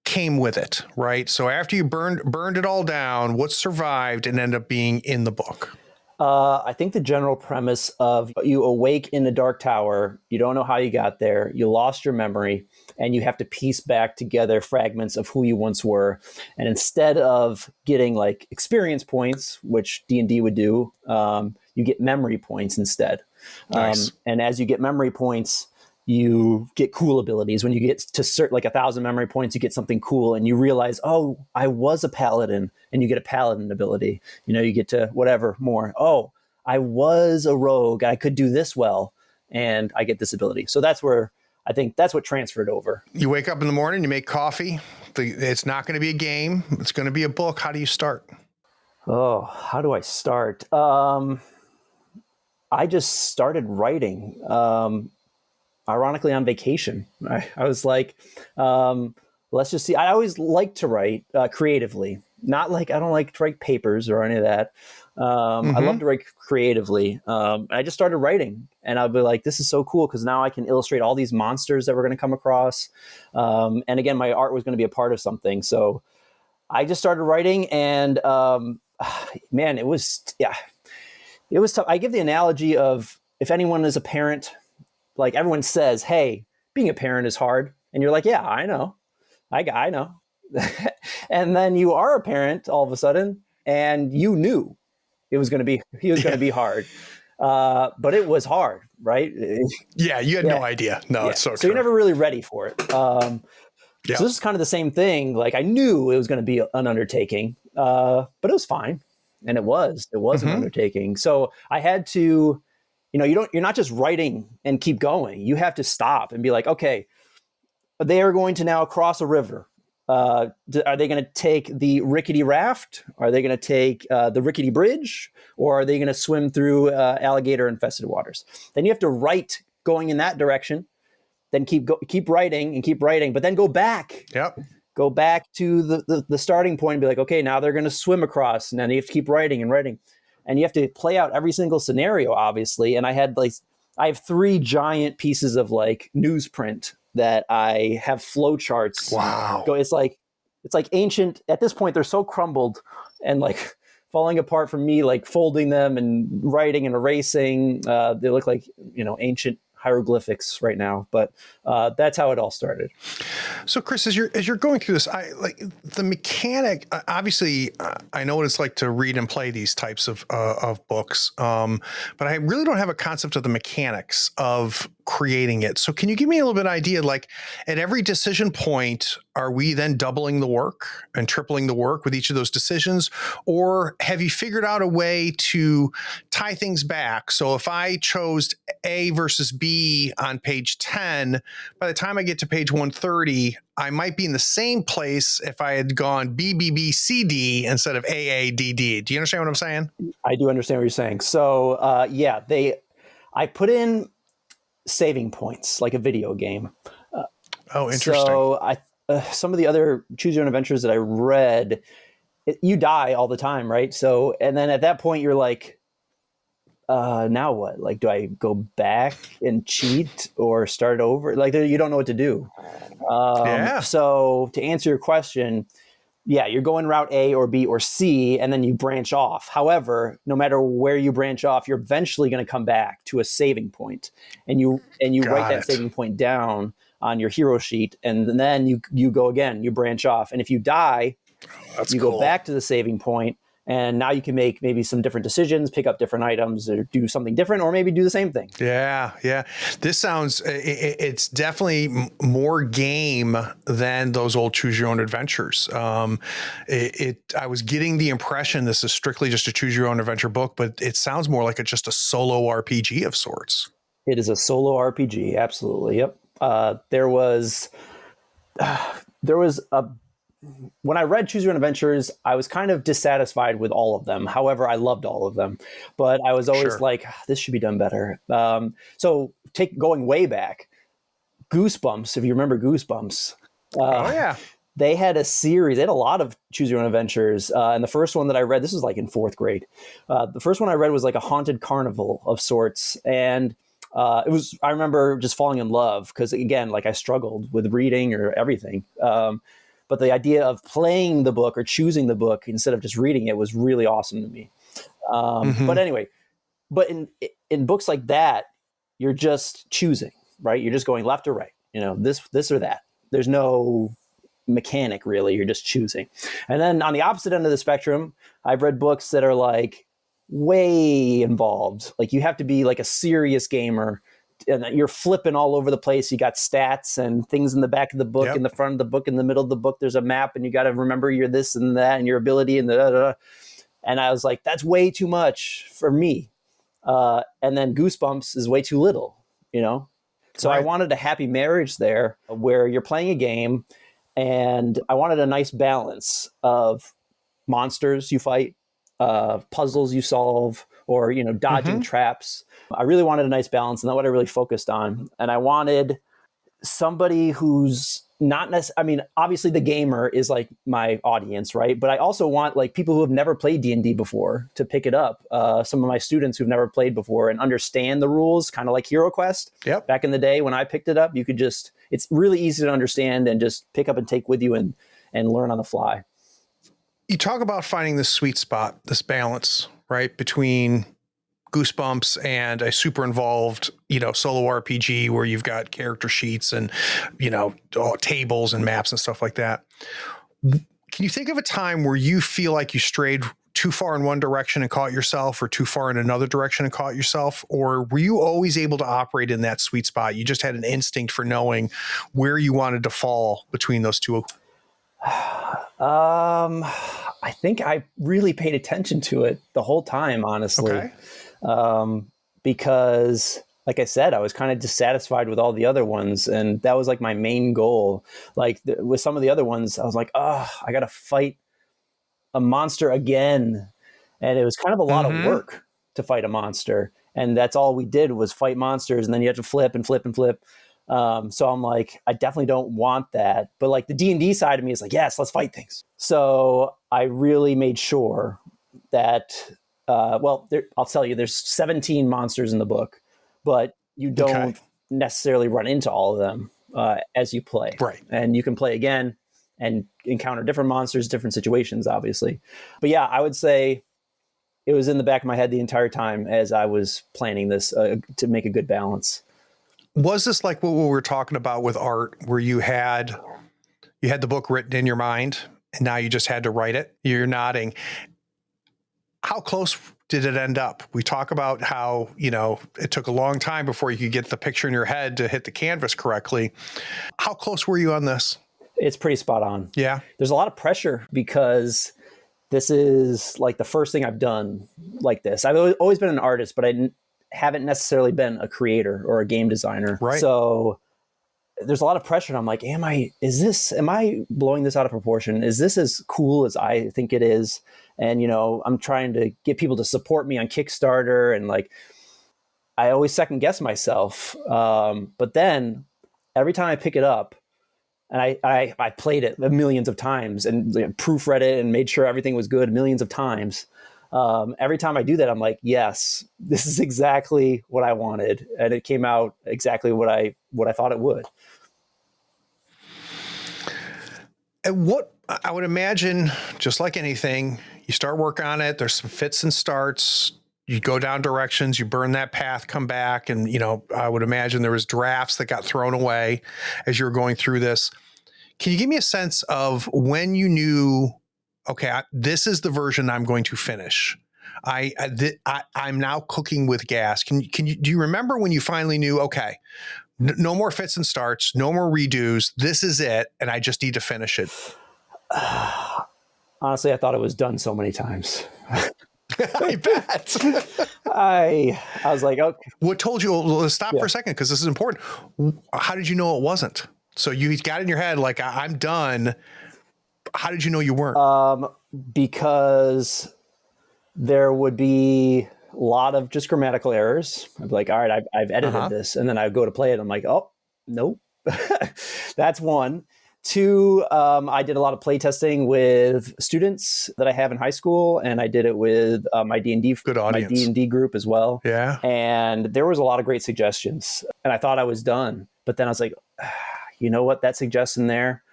came with it, right? So after you burned it all down, what survived and ended up being in the book? I think the general premise of you awake in the dark tower, you don't know how you got there, you lost your memory, and you have to piece back together fragments of who you once were. And instead of getting like experience points, which D&D would do, you get memory points instead. Nice. And as you get memory points, you get cool abilities. When you get to like 1,000 memory points, you get something cool, and you realize, oh, I was a paladin, and you get a paladin ability. You get to whatever more. Oh, I was a rogue. I could do this well, and I get this ability. So that's where I think that's what transferred over. You wake up in the morning, you make coffee. It's not going to be a game. It's going to be a book. How do you start? Oh, how do I start? I just started writing. Ironically, on vacation. I was like, let's just see. I always like to write creatively. Not like, I don't like to write papers or any of that. I love to write creatively. I just started writing, and I'll be like, this is so cool because now I can illustrate all these monsters that we're going to come across. And again, my art was going to be a part of something. So I just started writing, and man, it was tough. I give the analogy of, if anyone is a parent, like everyone says, hey, being a parent is hard. And you're like, yeah, I know. I know. And then you are a parent all of a sudden, and you knew he was going to be hard. But it was hard, right? Yeah, you had no idea. No, it's so true. So you're never really ready for it. So this is kind of the same thing. Like, I knew it was going to be an undertaking, but it was fine. And it was an undertaking. So I had to, you're not just writing and keep going. You have to stop and be like, okay, they are going to now cross a river. Are they going to take the rickety raft? Are they going to take the rickety bridge? Or are they going to swim through alligator infested waters? Then you have to write going in that direction, then keep writing and keep writing, but then go back. Yep. Go back to the starting point and be like, okay, now they're going to swim across, and then you have to keep writing and writing. And you have to play out every single scenario, obviously. And I have 3 giant pieces of like newsprint that I have flowcharts. Wow. It's like ancient. At this point, they're so crumbled and like falling apart from me, like folding them and writing and erasing. They look like, ancient hieroglyphics right now, but that's how it all started. So, Chris, as you're going through this, I like the mechanic. Obviously, I know what it's like to read and play these types of books, but I really don't have a concept of the mechanics of creating it. So, can you give me a little bit of idea? Like, at every decision point, are we then doubling the work and tripling the work with each of those decisions, or have you figured out a way to tie things back? So, if I chose A versus B on page 10, by the time I get to page 130, I might be in the same place if I had gone B, B, B, C, D instead of A, A, D, D. Do you understand what I'm saying? I do understand what you're saying. So I put in saving points like a video game. Oh, interesting. So some of the other choose your own adventures that I read, you die all the time, right? So, and then at that point you're like, now what? Like, do I go back and cheat or start over? Like, you don't know what to do. Yeah. So to answer your question, yeah, you're going route A or B or C, and then you branch off. However, no matter where you branch off, you're eventually going to come back to a saving point, and you write that saving point down on your hero sheet, and then you go again. You branch off, and if you die, you go back to the saving point. And now you can make maybe some different decisions, pick up different items, or do something different, or maybe do the same thing. Yeah, yeah. This sounds, it's definitely more game than those old choose your own adventures. I was getting the impression this is strictly just a choose your own adventure book, but it sounds more like just a solo RPG of sorts. It is a solo RPG, absolutely. Yep. There was a when I read Choose Your Own Adventures, I was kind of dissatisfied with all of them. However, I loved all of them, but I was always like, this should be done better. So going way back, Goosebumps, if you remember Goosebumps. They had a series. They had a lot of Choose Your Own Adventures. And the first one that I read, this was like in 4th grade. The first one I read was like a haunted carnival of sorts. And I remember just falling in love because, again, like I struggled with reading or everything. But the idea of playing the book or choosing the book instead of just reading it was really awesome to me. But anyway, in books like that, you're just choosing, right? You're just going left or right, this or that. There's no mechanic really. You're just choosing. And then on the opposite end of the spectrum, I've read books that are like way involved. Like you have to be like a serious gamer and you're flipping all over the place. You got stats and things in the back of the book, in the front of the book, in the middle of the book, there's a map and you got to remember your this and that and your ability and And I was like, that's way too much for me. And then Goosebumps is way too little, So I wanted a happy marriage there where you're playing a game and I wanted a nice balance of monsters you fight, puzzles you solve, or, dodging traps. I really wanted a nice balance, and that's what I really focused on. And I wanted somebody who's not necessarily, obviously the gamer is like my audience, right? But I also want like people who have never played D&D before to pick it up. Some of my students who've never played before and understand the rules, kind of like HeroQuest. Yep. Back in the day when I picked it up, you could it's really easy to understand and just pick up and take with you and learn on the fly. You talk about finding this sweet spot, this balance, right, between Goosebumps and a super involved, solo RPG where you've got character sheets and, tables and maps and stuff like that. Can you think of a time where you feel like you strayed too far in one direction and caught yourself or too far in another direction and caught yourself? Or were you always able to operate in that sweet spot? You just had an instinct for knowing where you wanted to fall between those two? I think I really paid attention to it the whole time, honestly. Okay. Because like I said, I was kind of dissatisfied with all the other ones. And that was like my main goal. Like with some of the other ones, I was like, I got to fight a monster again. And it was kind of a lot of work to fight a monster. And that's all we did was fight monsters. And then you have to flip and flip and flip. So I'm like, I definitely don't want that. But like the D&D side of me is like, yes, let's fight things. So I really made sure that, I'll tell you, there's 17 monsters in the book, but you don't necessarily run into all of them as you play. Right. And you can play again and encounter different monsters, different situations, obviously. But yeah, I would say it was in the back of my head the entire time as I was planning this to make a good balance. Was this like what we were talking about with art, where you had You had the book written in your mind, and now you just had to write it. You're nodding. How close did it end up? We talk about how, it took a long time before you could get the picture in your head to hit the canvas correctly. How close were you on this? It's pretty spot on. Yeah. There's a lot of pressure because this is like the first thing I've done like this. I've always been an artist, but I haven't necessarily been a creator or a game designer. Right. So there's a lot of pressure. And I'm like, am I blowing this out of proportion? Is this as cool as I think it is? And, I'm trying to get people to support me on Kickstarter. And like, I always second guess myself. But then every time I pick it up, and I played it millions of times and proofread it and made sure everything was good millions of times. Every time I do that, I'm like, yes, this is exactly what I wanted. And it came out exactly what I thought it would. And what I would imagine, just like anything, you start work on it, there's some fits and starts, you go down directions, you burn that path, come back. And, I would imagine there was drafts that got thrown away as you were going through this. Can you give me a sense of when you knew, okay, this is the version I'm going to finish? I'm now cooking with gas. Do you remember when you finally knew, okay, no more fits and starts, no more redos. This is it. And I just need to finish it. Honestly, I thought it was done so many times. I bet. I was like, okay. What told you? Well, let's stop for a second because this is important. How did you know it wasn't? So you got in your head like, I'm done. How did you know you weren't? Because there would be a lot of just grammatical errors. I'd be like, all right, I've edited this. And then I'd go to play it. I'm like, oh, nope. That's one. Two, I did a lot of play testing with students that I have in high school, and I did it with my D&D group as well. Yeah. And there was a lot of great suggestions, and I thought I was done. But then I was like, you know what? That suggestion there,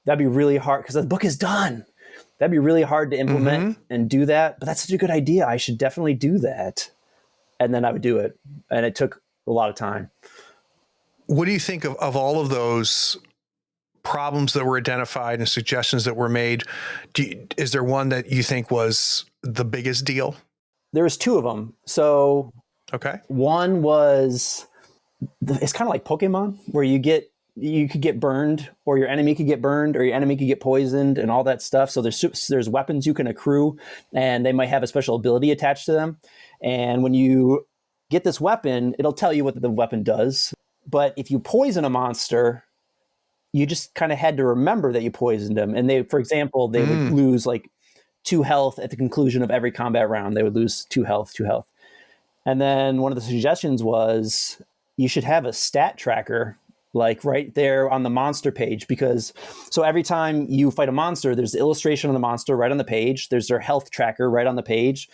that'd be really hard because the book is done. That'd be really hard to implement and do that. But that's such a good idea. I should definitely do that. And then I would do it. And it took a lot of time. What do you think of all of those problems that were identified and suggestions that were made? Is there one that you think was the biggest deal? There was two of them. So okay, one was, it's kind of like Pokemon, where you could get burned, or your enemy could get burned, or your enemy could get poisoned, and all that stuff. So there's weapons you can accrue, and they might have a special ability attached to them. And when you get this weapon, it'll tell you what the weapon does. But if you poison a monster, you just kind of had to remember that you poisoned them. And for example, they would lose like 2 health at the conclusion of every combat round. They would lose 2 health. And then one of the suggestions was you should have a stat tracker like right there on the monster page, because so every time you fight a monster, there's the illustration of the monster right on the page. There's their health tracker right on the page.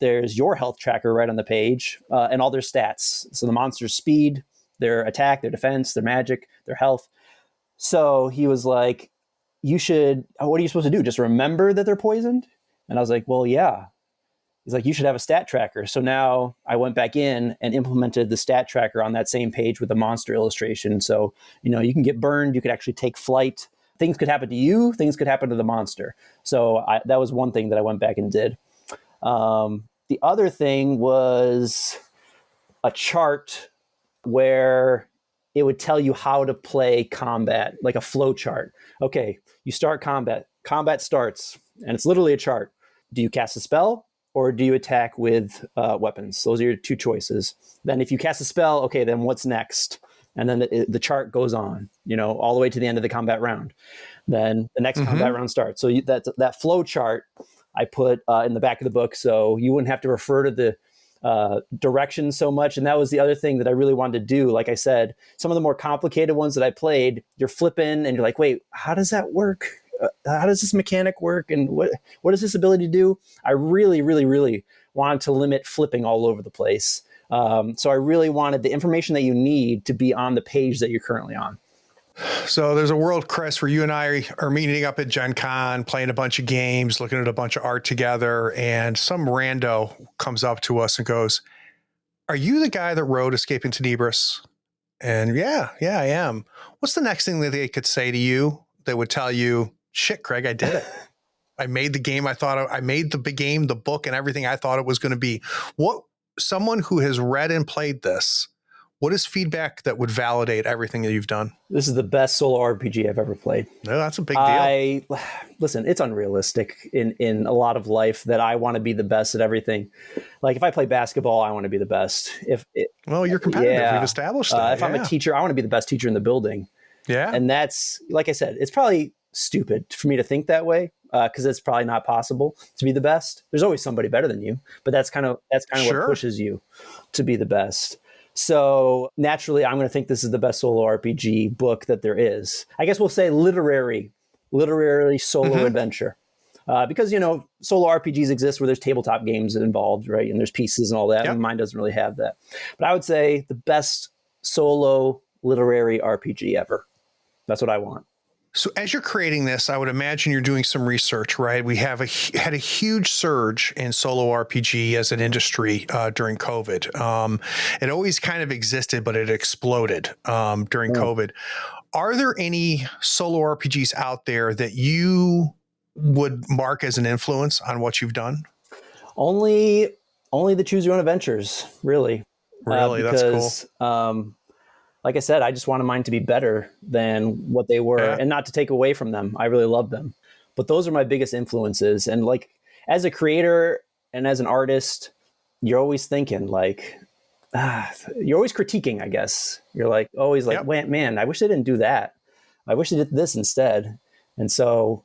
There's your health tracker right on the page, and all their stats. So the monster's speed, their attack, their defense, their magic, their health. So he was like, what are you supposed to do? Just remember that they're poisoned? And I was like, well, yeah. He's like, you should have a stat tracker. So now I went back in and implemented the stat tracker on that same page with the monster illustration. So, you can get burned. You could actually take flight. Things could happen to you. Things could happen to the monster. So that was one thing that I went back and did. The other thing was a chart where it would tell you how to play combat, like a flow chart. Okay, you start combat. Combat starts, and it's literally a chart. Do you cast a spell, or do you attack with weapons? Those are your 2 choices. Then if you cast a spell, okay, then what's next? And then the chart goes on, all the way to the end of the combat round. Then the next combat round starts. So that flow chart I put in the back of the book, so you wouldn't have to refer to the directions so much. And that was the other thing that I really wanted to do. Like I said, some of the more complicated ones that I played, you're flipping and you're like, wait, how does that work? How does this mechanic work? And what does this ability do? I really, really, really wanted to limit flipping all over the place. So I really wanted the information that you need to be on the page that you're currently on. So there's a world, Chris, where you and I are meeting up at Gen Con, playing a bunch of games, looking at a bunch of art together, and some rando comes up to us and goes, "Are you the guy that wrote Escaping Tynebris?" And yeah, I am. What's the next thing that they could say to you? that would tell you, shit, Craig, I did it. I made the game. I made the big game, the book, and everything I thought it was going to be. What someone who has read and played this, what is feedback that would validate everything that you've done? This is the best solo RPG I've ever played. No, that's a big deal. Listen, it's unrealistic in a lot of life that I want to be the best at everything. Like if I play basketball, I want to be the best. Well, you're competitive. Yeah. We've established that. If I'm a teacher, I want to be the best teacher in the building. Yeah. And that's, like I said, it's probably stupid for me to think that way because it's probably not possible to be the best. There's always somebody better than you, but that's kind of Sure. what pushes you to be the best. So naturally, I'm going to think this is the best solo RPG book that there is. I guess we'll say literary solo adventure. Because, solo RPGs exist where there's tabletop games involved, right? And there's pieces and all that. Yep. And mine doesn't really have that. But I would say the best solo literary RPG ever. That's what I want. So as you're creating this, I would imagine you're doing some research, right? We had a huge surge in solo RPG as an industry during COVID. It always kind of existed, but it exploded during COVID. Are there any solo RPGs out there that you would mark as an influence on what you've done? Only the Choose Your Own Adventures, really. Really? Because, that's cool. Like I said, I just wanted mine to be better than what they were and not to take away from them. I really love them. But those are my biggest influences. And like as a creator and as an artist, you're always thinking like, you're always critiquing, I guess. You're like always like, man, I wish they didn't do that. I wish they did this instead. And so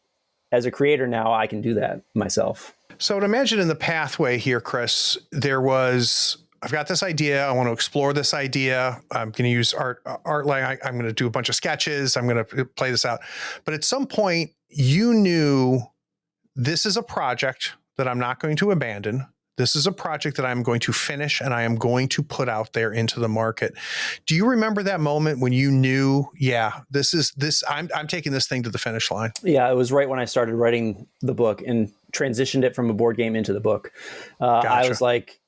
as a creator now, I can do that myself. So to imagine in the pathway here, Chris, I've got this idea. I want to explore this idea. I'm going to use art. I'm going to do a bunch of sketches. I'm going to play this out. But at some point, you knew this is a project that I'm not going to abandon. This is a project that I'm going to finish and I am going to put out there into the market. Do you remember that moment when you knew, I'm taking this thing to the finish line? Yeah, it was right when I started writing the book and transitioned it from a board game into the book. Gotcha. I was like,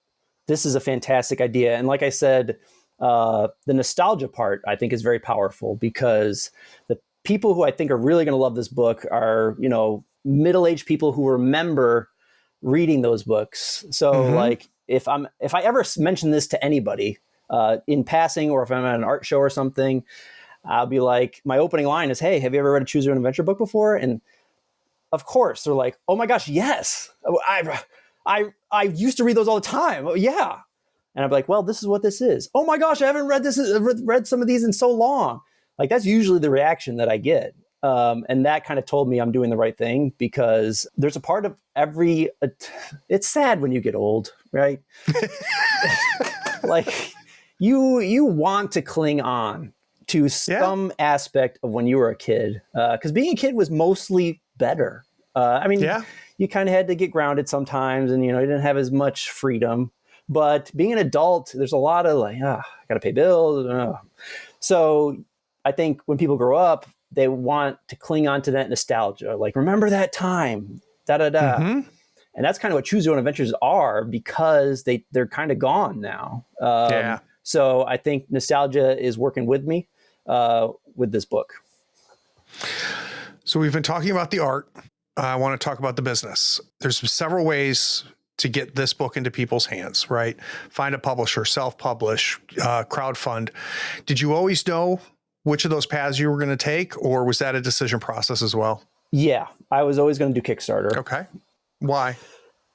this is a fantastic idea. And like I said, the nostalgia part, I think, is very powerful because the people who I think are really going to love this book are, middle-aged people who remember reading those books. So like if I ever mention this to anybody in passing, or if I'm at an art show or something, I'll be like, my opening line is, hey, have you ever read a Choose Your Own Adventure book before? And of course they're like, oh my gosh, yes. I used to read those all the time. Oh, yeah. And I'm like, well, this is what this is. Oh my gosh, I haven't read this. I've read some of these in so long. Like that's usually the reaction that I get. And that kind of told me I'm doing the right thing because there's a part of it's sad when you get old, right? Like you want to cling on to some aspect of when you were a kid. Because being a kid was mostly better. You kind of had to get grounded sometimes and, you didn't have as much freedom. But being an adult, there's a lot of like, I got to pay bills. So I think when people grow up, they want to cling on to that nostalgia. Like, remember that time, da-da-da. And that's kind of what Choose Your Own Adventures are because they're kind of gone now. So I think nostalgia is working with me with this book. So we've been talking about the art. I want to talk about the business. There's several ways to get this book into people's hands, right? Find a publisher, self-publish, crowdfund. Did you always know which of those paths you were going to take, or was that a decision process as well? Yeah, I was always going to do Kickstarter. Okay. Why?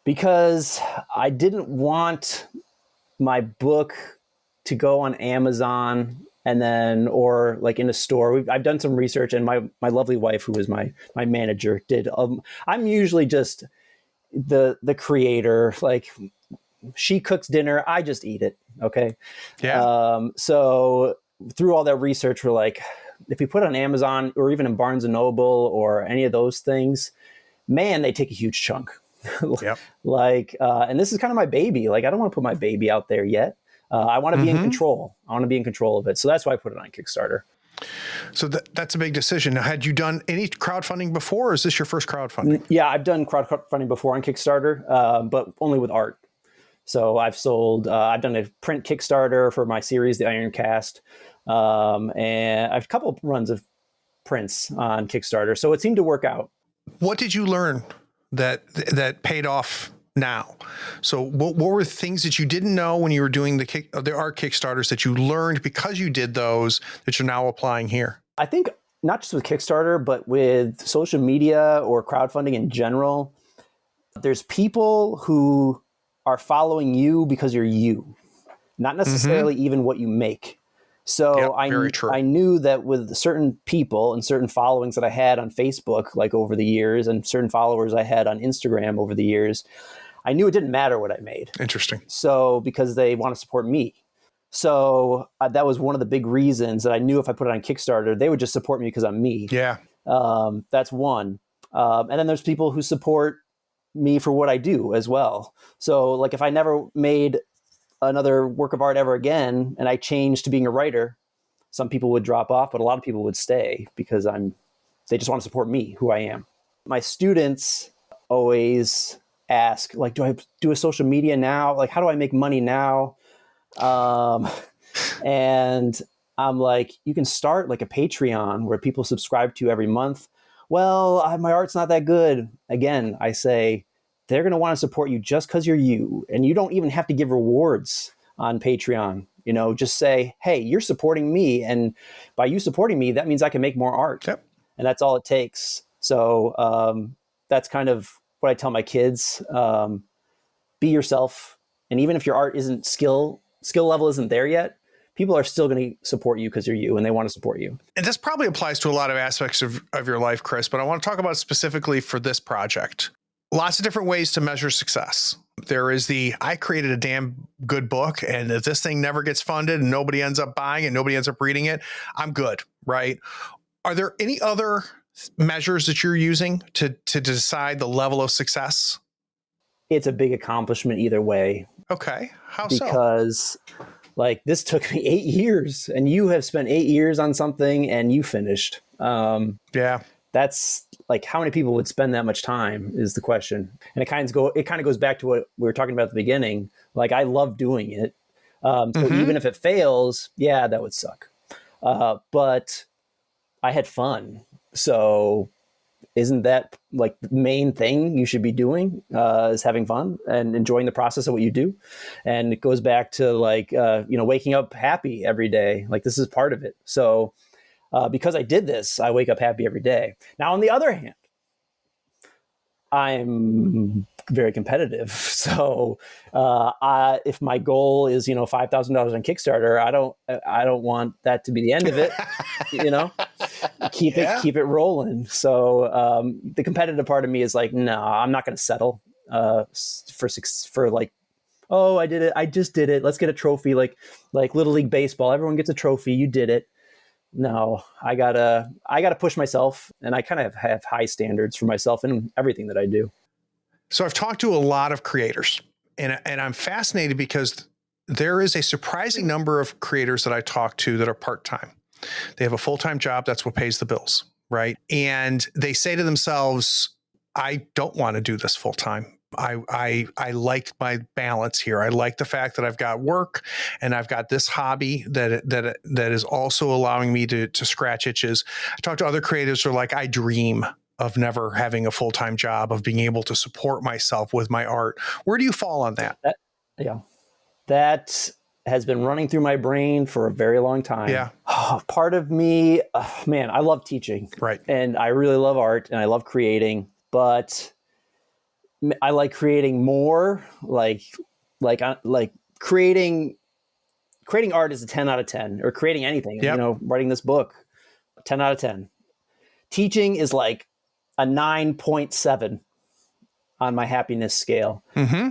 Because I didn't want my book to go on Amazon and then, or like in a store. I've done some research, and my lovely wife, who is my manager, did. I'm usually just the creator. Like she cooks dinner, I just eat it. Okay. Yeah. So through all that research, we're like, if we put it on Amazon or even in Barnes and Noble or any of those things, man, they take a huge chunk. Yep. And this is kind of my baby. Like, I don't want to put my baby out there yet. I want to be in control. I want to be in control of it. So that's why I put it on Kickstarter. So that's a big decision. Now, had you done any crowdfunding before, or is this your first crowdfunding? Yeah, I've done crowdfunding before on Kickstarter, but only with art. So I've done a print Kickstarter for my series, The Iron Cast. And I have a couple of runs of prints on Kickstarter. So it seemed to work out. What did you learn that paid off now? So what were things that you didn't know when you were doing the art Kickstarters that you learned because you did those that you're now applying here? I think not just with Kickstarter, but with social media or crowdfunding in general, there's people who are following you because you're you, not necessarily even what you make. So I knew that with certain people and certain followings that I had on Facebook, like over the years, and certain followers I had on Instagram over the years, I knew it didn't matter what I made. Interesting. So because they want to support me. So that was one of the big reasons that I knew if I put it on Kickstarter, they would just support me because I'm me. Yeah. That's one. And then there's people who support me for what I do as well. So like if I never made another work of art ever again and I changed to being a writer, some people would drop off, but a lot of people would stay because they just want to support me, who I am. My students always ask, like, do I do a social media now? Like, how do I make money now? And I'm like, you can start like a Patreon where people subscribe to you every month. Well, my art's not that good. Again, I say they're going to want to support you just because you're you. And you don't even have to give rewards on Patreon. You know, just say, hey, you're supporting me. And by you supporting me, that means I can make more art. Yep. And that's all it takes. So that's kind of what I tell my kids. Be yourself. And even if your art isn't skill level isn't there yet, people are still going to support you because you're you and they want to support you. And this probably applies to a lot of aspects of your life, Chris, but I want to talk about specifically for this project. Lots of different ways to measure success. There is I created a damn good book, and if this thing never gets funded and nobody ends up buying it, nobody ends up reading it, I'm good, right? Are there any other measures that you're using to decide the level of success? It's a big accomplishment either way. Okay. How so? Because like this took me 8 years and you have spent 8 years on something and you finished. Yeah. That's like how many people would spend that much time is the question. And it kind of goes back to what we were talking about at the beginning. Like I love doing it. So even if it fails, yeah, that would suck. But I had fun. So isn't that like the main thing you should be doing is having fun and enjoying the process of what you do? And it goes back to like, waking up happy every day. Like this is part of it. So because I did this, I wake up happy every day. Now, on the other hand, I'm very competitive. So if my goal is, $5,000 on Kickstarter, I don't want that to be the end of it, keep it rolling. So the competitive part of me is like, no, I'm not going to settle for like, oh, I did it. I just did it. Let's get a trophy. Like Little League Baseball. Everyone gets a trophy. You did it. No, I gotta push myself, and I kind of have high standards for myself in everything that I do. So I've talked to a lot of creators, and I'm fascinated because there is a surprising number of creators that I talk to that are part-time. They have a full-time job. That's what pays the bills, right? And they say to themselves, I don't want to do this full-time. I like my balance here. I like the fact that I've got work and I've got this hobby that is also allowing me to scratch itches. I talk to other creators who are like, I dream of never having a full-time job, of being able to support myself with my art. Where do you fall on that? That has been running through my brain for a very long time. Yeah. Part of me, man, I love teaching. Right. And I really love art and I love creating, but I like creating more, like creating art is a 10 out of 10, or creating anything, writing this book, 10 out of 10. Teaching is like a 9.7 on my happiness scale.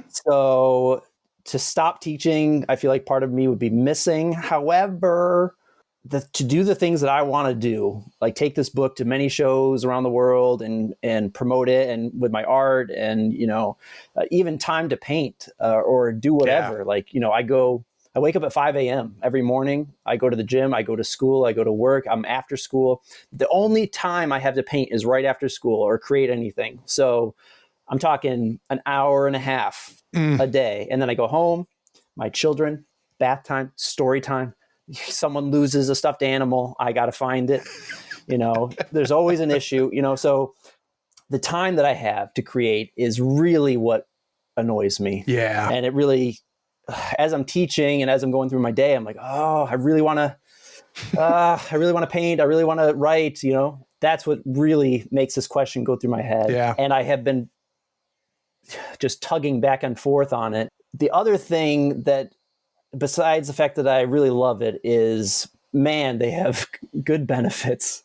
So to stop teaching, I feel like part of me would be missing. However, to do the things that I want to do, like take this book to many shows around the world and promote it, and with my art, and even time to paint or do whatever. Yeah. Like I wake up at 5 a.m. every morning. I go to the gym. I go to school. I go to work. I'm after school. The only time I have to paint is right after school or create anything. So I'm talking an hour and a half a day, and then I go home. My children, bath time, story time. Someone loses a stuffed animal, I got to find it. There's always an issue, so the time that I have to create is really what annoys me. Yeah. And it really, as I'm teaching and as I'm going through my day, I'm like, oh, I really want to paint. I really want to write, that's what really makes this question go through my head. Yeah. And I have been just tugging back and forth on it. The other thing that, besides the fact that I really love it, is, man, they have good benefits.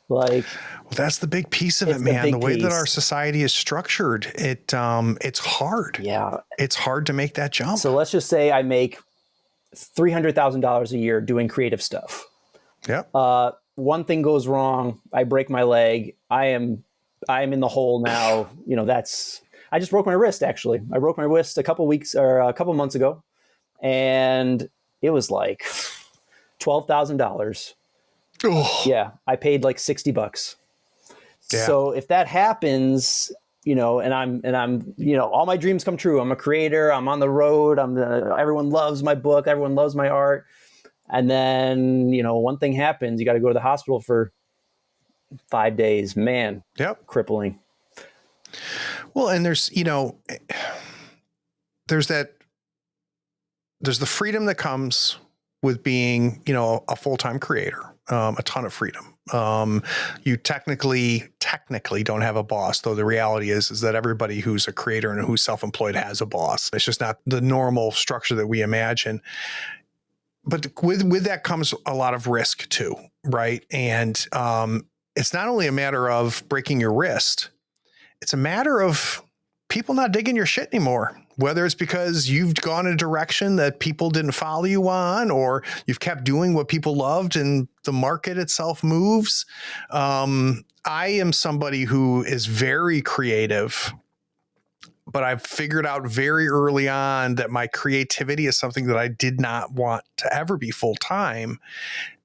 Like, well, that's the big piece of it, man. The way that our society is structured, it's hard. Yeah. It's hard to make that jump. So let's just say I make $300,000 a year doing creative stuff. Yep. One thing goes wrong, I break my leg. I am in the hole now. I just broke my wrist. Actually, I broke my wrist a couple months ago, and it was like $12,000. Oh. Yeah, I paid like $60. Yeah. So if that happens, and I'm, all my dreams come true. I'm a creator. I'm on the road. Everyone loves my book. Everyone loves my art. And then, one thing happens, you got to go to the hospital for 5 days, man. Yep. Crippling. Well, and there's the freedom that comes with being, a full-time creator, a ton of freedom. You technically don't have a boss, though the reality is that everybody who's a creator and who's self-employed has a boss. It's just not the normal structure that we imagine. But with that comes a lot of risk too, right? And it's not only a matter of breaking your wrist, it's a matter of people not digging your shit anymore. Whether it's because you've gone in a direction that people didn't follow you on, or you've kept doing what people loved and the market itself moves. I am somebody who is very creative, but I've figured out very early on that my creativity is something that I did not want to ever be full time.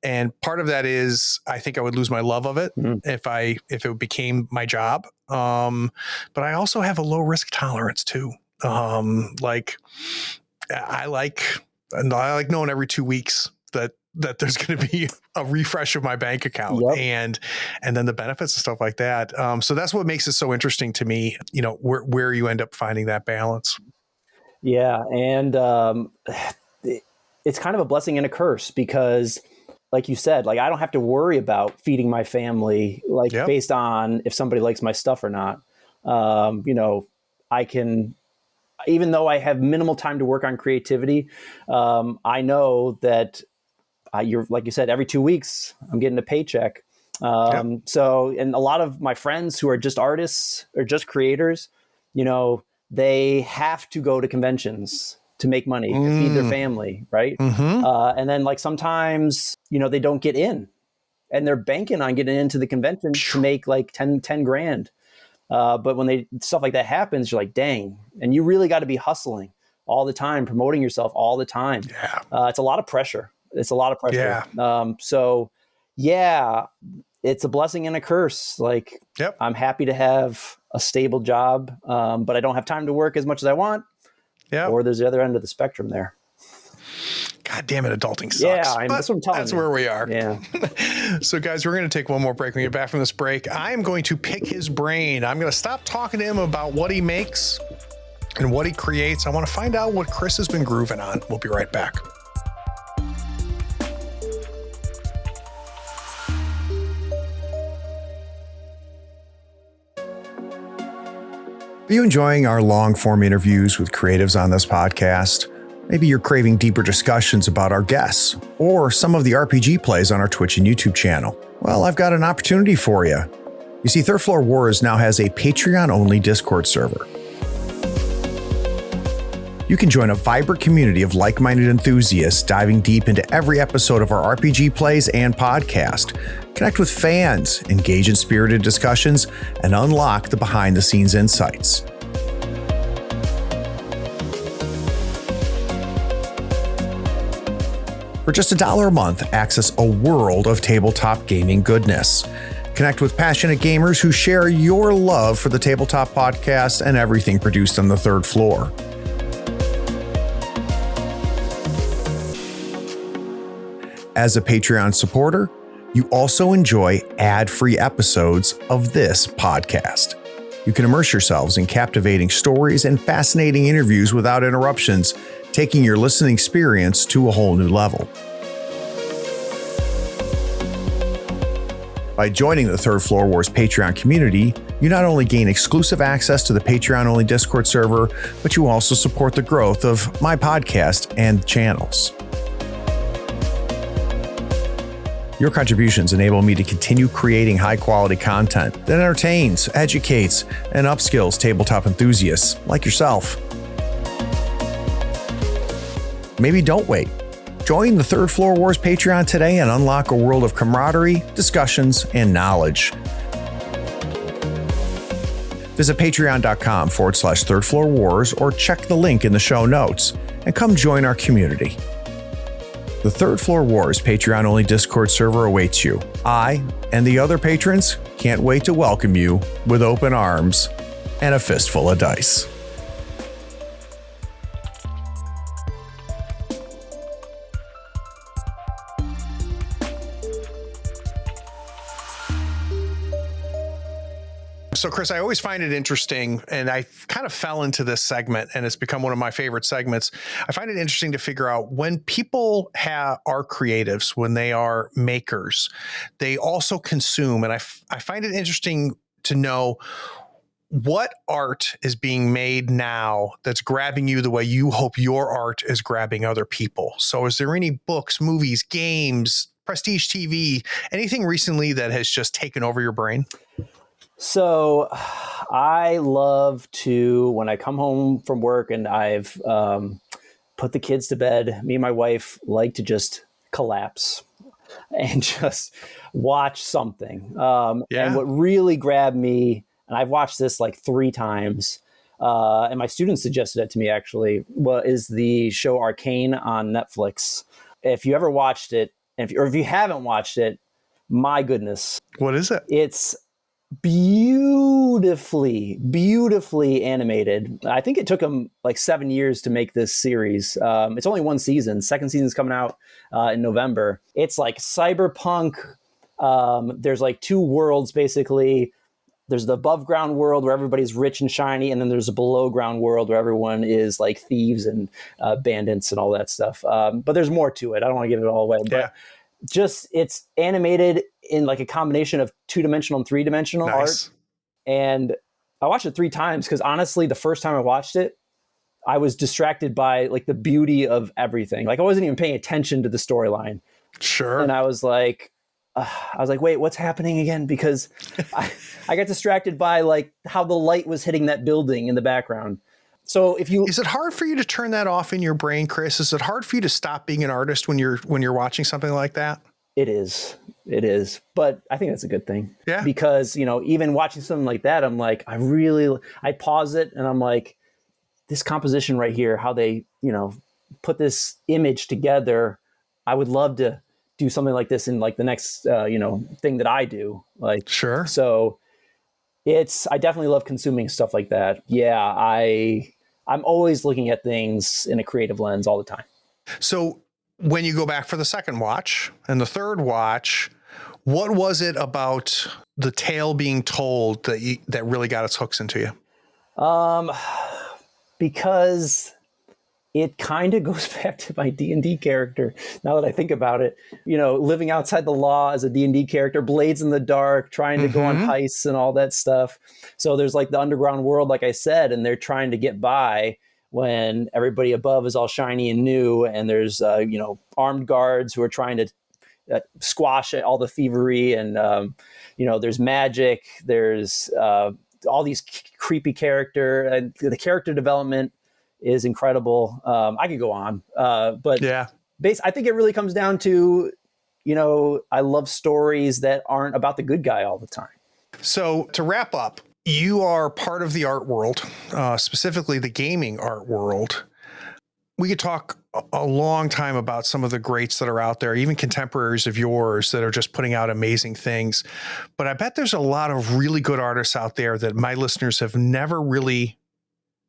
And part of that is I think I would lose my love of it if it became my job. But I also have a low risk tolerance too. I like knowing every 2 weeks that there's going to be a refresh of my bank account. Yep. and then the benefits and stuff like that. So that's what makes it so interesting to me, where you end up finding that balance. Yeah. And it's kind of a blessing and a curse because, like you said, like I don't have to worry about feeding my family, based on if somebody likes my stuff or not. I can, even though I have minimal time to work on creativity, I know that you're, like you said, every 2 weeks I'm getting a paycheck. So, and a lot of my friends who are just artists or just creators, they have to go to conventions to make money, to feed their family. Right. Mm-hmm. And then sometimes, they don't get in and they're banking on getting into the convention to make like 10 grand. But when stuff like that happens, you're like, dang, and you really got to be hustling all the time, promoting yourself all the time. Yeah. It's a lot of pressure. Yeah. So yeah, it's a blessing and a curse. Like, yep. I'm happy to have a stable job, but I don't have time to work as much as I want. Yeah. Or there's the other end of the spectrum there. God damn it, adulting sucks. Yeah, that's what I'm telling you. That's where we are. Yeah. So guys, we're going to take one more break. When we get back from this break, I am going to pick his brain. I'm going to stop talking to him about what he makes and what he creates. I want to find out what Chris has been grooving on. We'll be right back. Are you enjoying our long-form interviews with creatives on this podcast? Maybe you're craving deeper discussions about our guests or some of the RPG plays on our Twitch and YouTube channel. Well, I've got an opportunity for you. You see, Third Floor Wars now has a Patreon-only Discord server. You can join a vibrant community of like-minded enthusiasts diving deep into every episode of our RPG plays and podcast. Connect with fans, engage in spirited discussions, and unlock the behind-the-scenes insights. For just $1 a month, access a world of tabletop gaming goodness. Connect with passionate gamers who share your love for the Tabletop Podcast and everything produced on the Third Floor. As a Patreon supporter, you also enjoy ad-free episodes of this podcast. You can immerse yourselves in captivating stories and fascinating interviews without interruptions, taking your listening experience to a whole new level. By joining the Third Floor Wars Patreon community, you not only gain exclusive access to the Patreon-only Discord server, but you also support the growth of my podcast and channels. Your contributions enable me to continue creating high-quality content that entertains, educates, and upskills tabletop enthusiasts like yourself. Maybe don't wait. Join the Third Floor Wars Patreon today and unlock a world of camaraderie, discussions, and knowledge. Visit patreon.com/Third Floor Wars or check the link in the show notes and come join our community. The Third Floor Wars Patreon-only Discord server awaits you. I and the other patrons can't wait to welcome you with open arms and a fistful of dice. So, Chris, I always find it interesting, and I kind of fell into this segment, and it's become one of my favorite segments. I find it interesting to figure out when people are creatives, when they are makers, they also consume. And I find it interesting to know what art is being made now that's grabbing you the way you hope your art is grabbing other people. So is there any books, movies, games, prestige TV, anything recently that has just taken over your brain? So I love to, when I come home from work and I've put the kids to bed, me and my wife like to just collapse and just watch something. And what really grabbed me, and I've watched this like 3 times, and my students suggested it to me actually, is the show Arcane on Netflix. If you ever watched it, or if you haven't watched it, my goodness. What is it? It's beautifully animated. I think it took them like 7 years to make this series. It's only 1 season. Second season's coming out in November. It's like cyberpunk. There's like 2 worlds basically. There's the above ground world where everybody's rich and shiny, and then there's a below ground world where everyone is like thieves and bandits and all that stuff. But there's more to it. I don't want to give it all away. But just it's animated in like a combination of 2-dimensional and 3-dimensional art. And I watched it 3 times because honestly, the first time I watched it, I was distracted by like the beauty of everything. Like I wasn't even paying attention to the storyline. Sure. And I was like, wait, what's happening again? Because I got distracted by like how the light was hitting that building in the background. So is it hard for you to turn that off in your brain, Chris? Is it hard for you to stop being an artist when you're watching something like that? It is. But I think that's a good thing. Yeah. Because, even watching something like that, I'm like, I pause it and I'm like, this composition right here, how they, put this image together. I would love to do something like this in like the next, thing that I do. Like, sure. So I definitely love consuming stuff like that. Yeah. I'm always looking at things in a creative lens all the time. So when you go back for the second watch and the third watch, what was it about the tale being told that really got its hooks into you? Because it kind of goes back to my D&D character. Now that I think about it, living outside the law as a D&D character, blades in the dark, trying to go on heists and all that stuff. So there's like the underground world, like I said, and they're trying to get by when everybody above is all shiny and new. And there's, armed guards who are trying to squash all the thievery. And, there's magic, there's all these creepy character, and the character development is incredible. I could go on, but yeah, I think it really comes down to, I love stories that aren't about the good guy all the time. So to wrap up, you are part of the art world, specifically the gaming art world. We could talk a long time about some of the greats that are out there, even contemporaries of yours that are just putting out amazing things. But I bet there's a lot of really good artists out there that my listeners have never really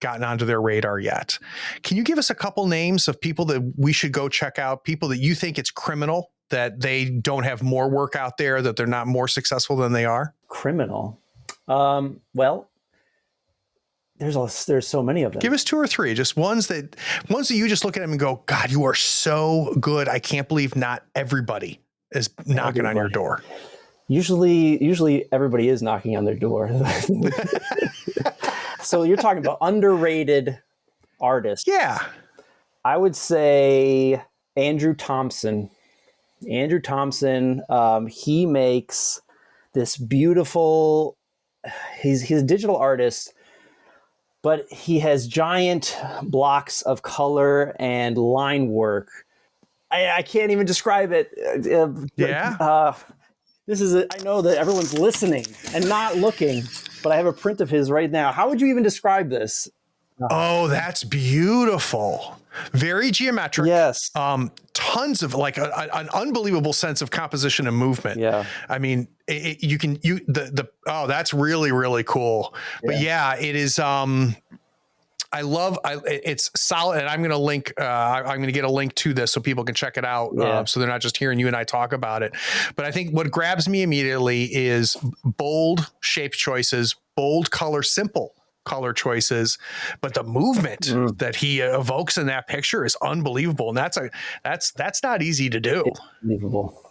gotten onto their radar yet. Can you give us a couple names of people that we should go check out, people that you think it's criminal that they don't have more work out there, that they're not more successful than they are? Criminal. Well, there's so many of them. Give us 2 or 3, just ones that you just look at them and go, God, you are so good. I can't believe not everybody is knocking on your door. Usually everybody is knocking on their door. So you're talking about underrated artists. Yeah. I would say Andrew Thompson. Andrew Thompson, he makes this beautiful, he's a digital artist, but he has giant blocks of color and line work. I can't even describe it. Yeah. I know that everyone's listening and not looking, but I have a print of his right now. How would you even describe this? Oh, that's beautiful. Very geometric. Yes. Tons of an unbelievable sense of composition and movement. Yeah. I mean, that's really, really cool. Yeah. But yeah, it is, it's solid, and I'm going to link. I'm going to get a link to this so people can check it out. Yeah. So they're not just hearing you and I talk about it. But I think what grabs me immediately is bold shape choices, bold color, simple color choices, but the movement that he evokes in that picture is unbelievable, and that's not easy to do. It's unbelievable.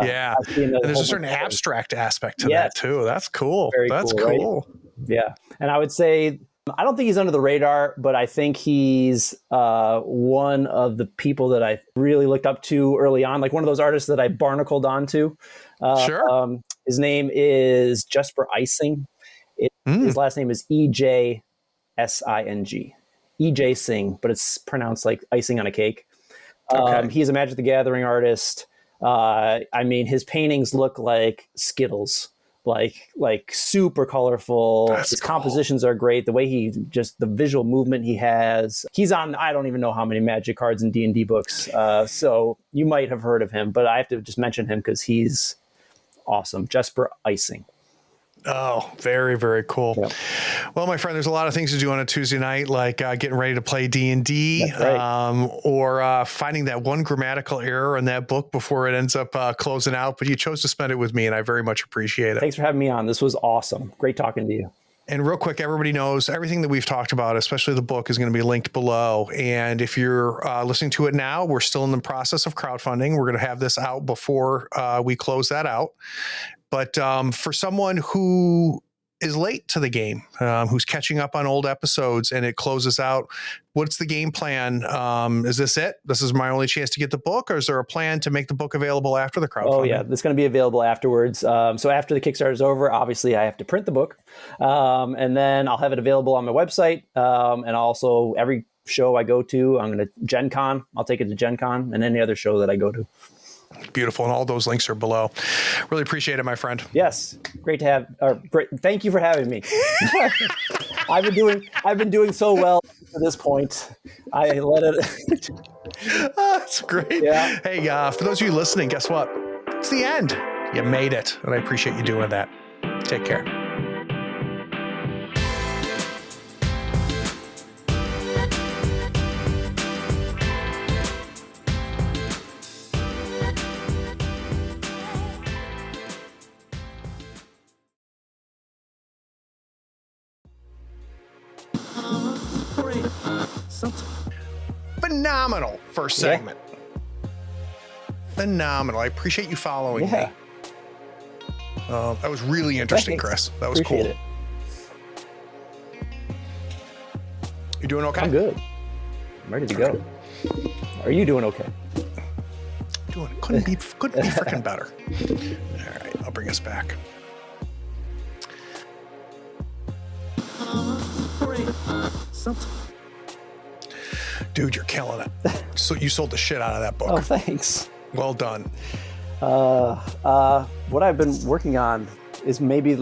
Yeah, and there's a certain abstract aspect to that too. That's cool. That's cool. Right? Yeah, and I would say, I don't think he's under the radar, but I think he's one of the people that I really looked up to early on, like one of those artists that I barnacled onto. Sure. His name is Jesper Icing. His last name is EJ Sing. EJ Sing, but it's pronounced like icing on a cake. Okay. He's a Magic the Gathering artist. I mean, his paintings look like Skittles, like super colorful. His compositions are great. The way the visual movement he has. He's on, I don't even know how many Magic cards and D&D books. So you might have heard of him, but I have to just mention him because he's awesome. Jesper Icing. Oh, very, very cool. Yep. Well, my friend, there's a lot of things to do on a Tuesday night, like getting ready to play D&D, right. Or finding that one grammatical error in that book before it ends up closing out. But you chose to spend it with me, and I very much appreciate it. Thanks for having me on. This was awesome. Great talking to you. And real quick, everybody knows everything that we've talked about, especially the book, is going to be linked below. And if you're listening to it now, we're still in the process of crowdfunding. We're going to have this out before we close that out. But for someone who is late to the game, who's catching up on old episodes and it closes out, what's the game plan? Is this it? This is my only chance to get the book, or is there a plan to make the book available after the crowdfunding? Oh, yeah. It's going to be available afterwards. So after the Kickstarter is over, obviously I have to print the book. And then I'll have it available on my website. And also every show I go to, I'm going to Gen Con. I'll take it to Gen Con and any other show that I go to. Beautiful. And all those links are below. Really appreciate it, my friend. Yes. Great to have, thank you for having me. I've been doing so well to this point. I let it. That's great. Yeah. Hey, for those of you listening, guess what? It's the end. You made it. And I appreciate you doing that. Take care. Phenomenal first segment. Phenomenal. I appreciate you following me. That was really interesting, Chris. That was cool. It. You doing okay? I'm good. I'm ready to go. Are you doing okay? Couldn't be freaking better. All right, I'll bring us back. Dude, you're killing it. So you sold the shit out of that book. Oh, thanks. Well done. What I've been working on is maybe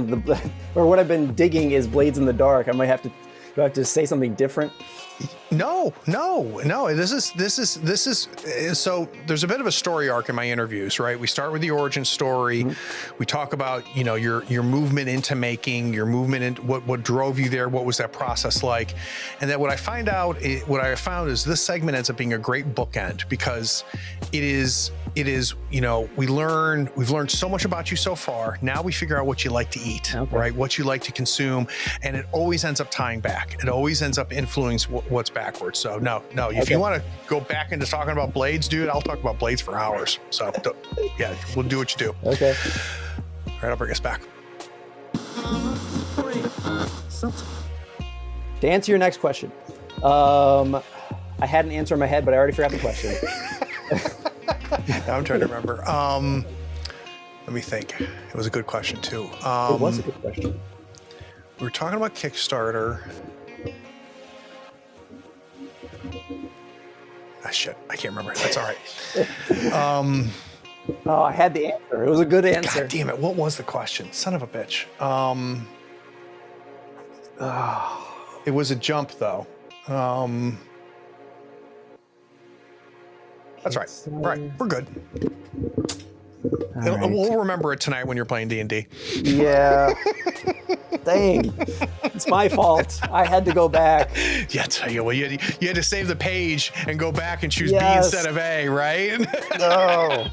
or what I've been digging is Blades in the Dark. I might have to Do I have to say something different? No. This is so there's a bit of a story arc in my interviews, right? We start with the origin story. Mm-hmm. We talk about, your movement into making, your movement in what drove you there. What was that process like? And then what I found is this segment ends up being a great bookend because it is, we've learned so much about you so far. Now we figure out what you like to eat, right? What you like to consume. And it always ends up tying back. It always ends up influencing what's backwards. So no. If you want to go back into talking about blades, dude, I'll talk about blades for hours. So yeah, we'll do what you do. Okay. All right, I'll bring us back. To answer your next question, I had an answer in my head, but I already forgot the question. Now I'm trying to remember. Let me think. It was a good question too. It was a good question. We were talking about Kickstarter. Shit, I can't remember. That's all right. Oh, I had the answer. It was a good answer. God damn it. What was the question? Son of a bitch. It was a jump, though. That's right. Right. We're good. Right. We'll remember it tonight when you're playing D&D. Yeah. Dang. It's my fault. I had to go back. Yeah, I tell you, well, you had to save the page and go back and choose B instead of A, right? No.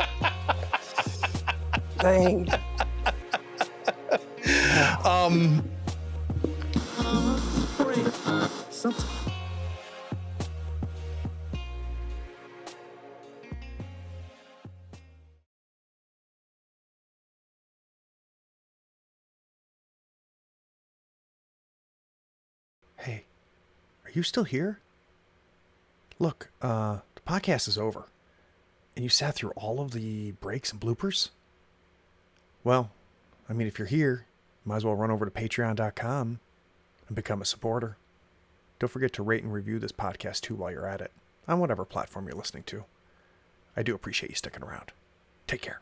Dang. Hey, are you still here? Look, the podcast is over. And you sat through all of the breaks and bloopers? Well, I mean, if you're here, might as well run over to patreon.com and become a supporter. Don't forget to rate and review this podcast too while you're at it, on whatever platform you're listening to. I do appreciate you sticking around. Take care.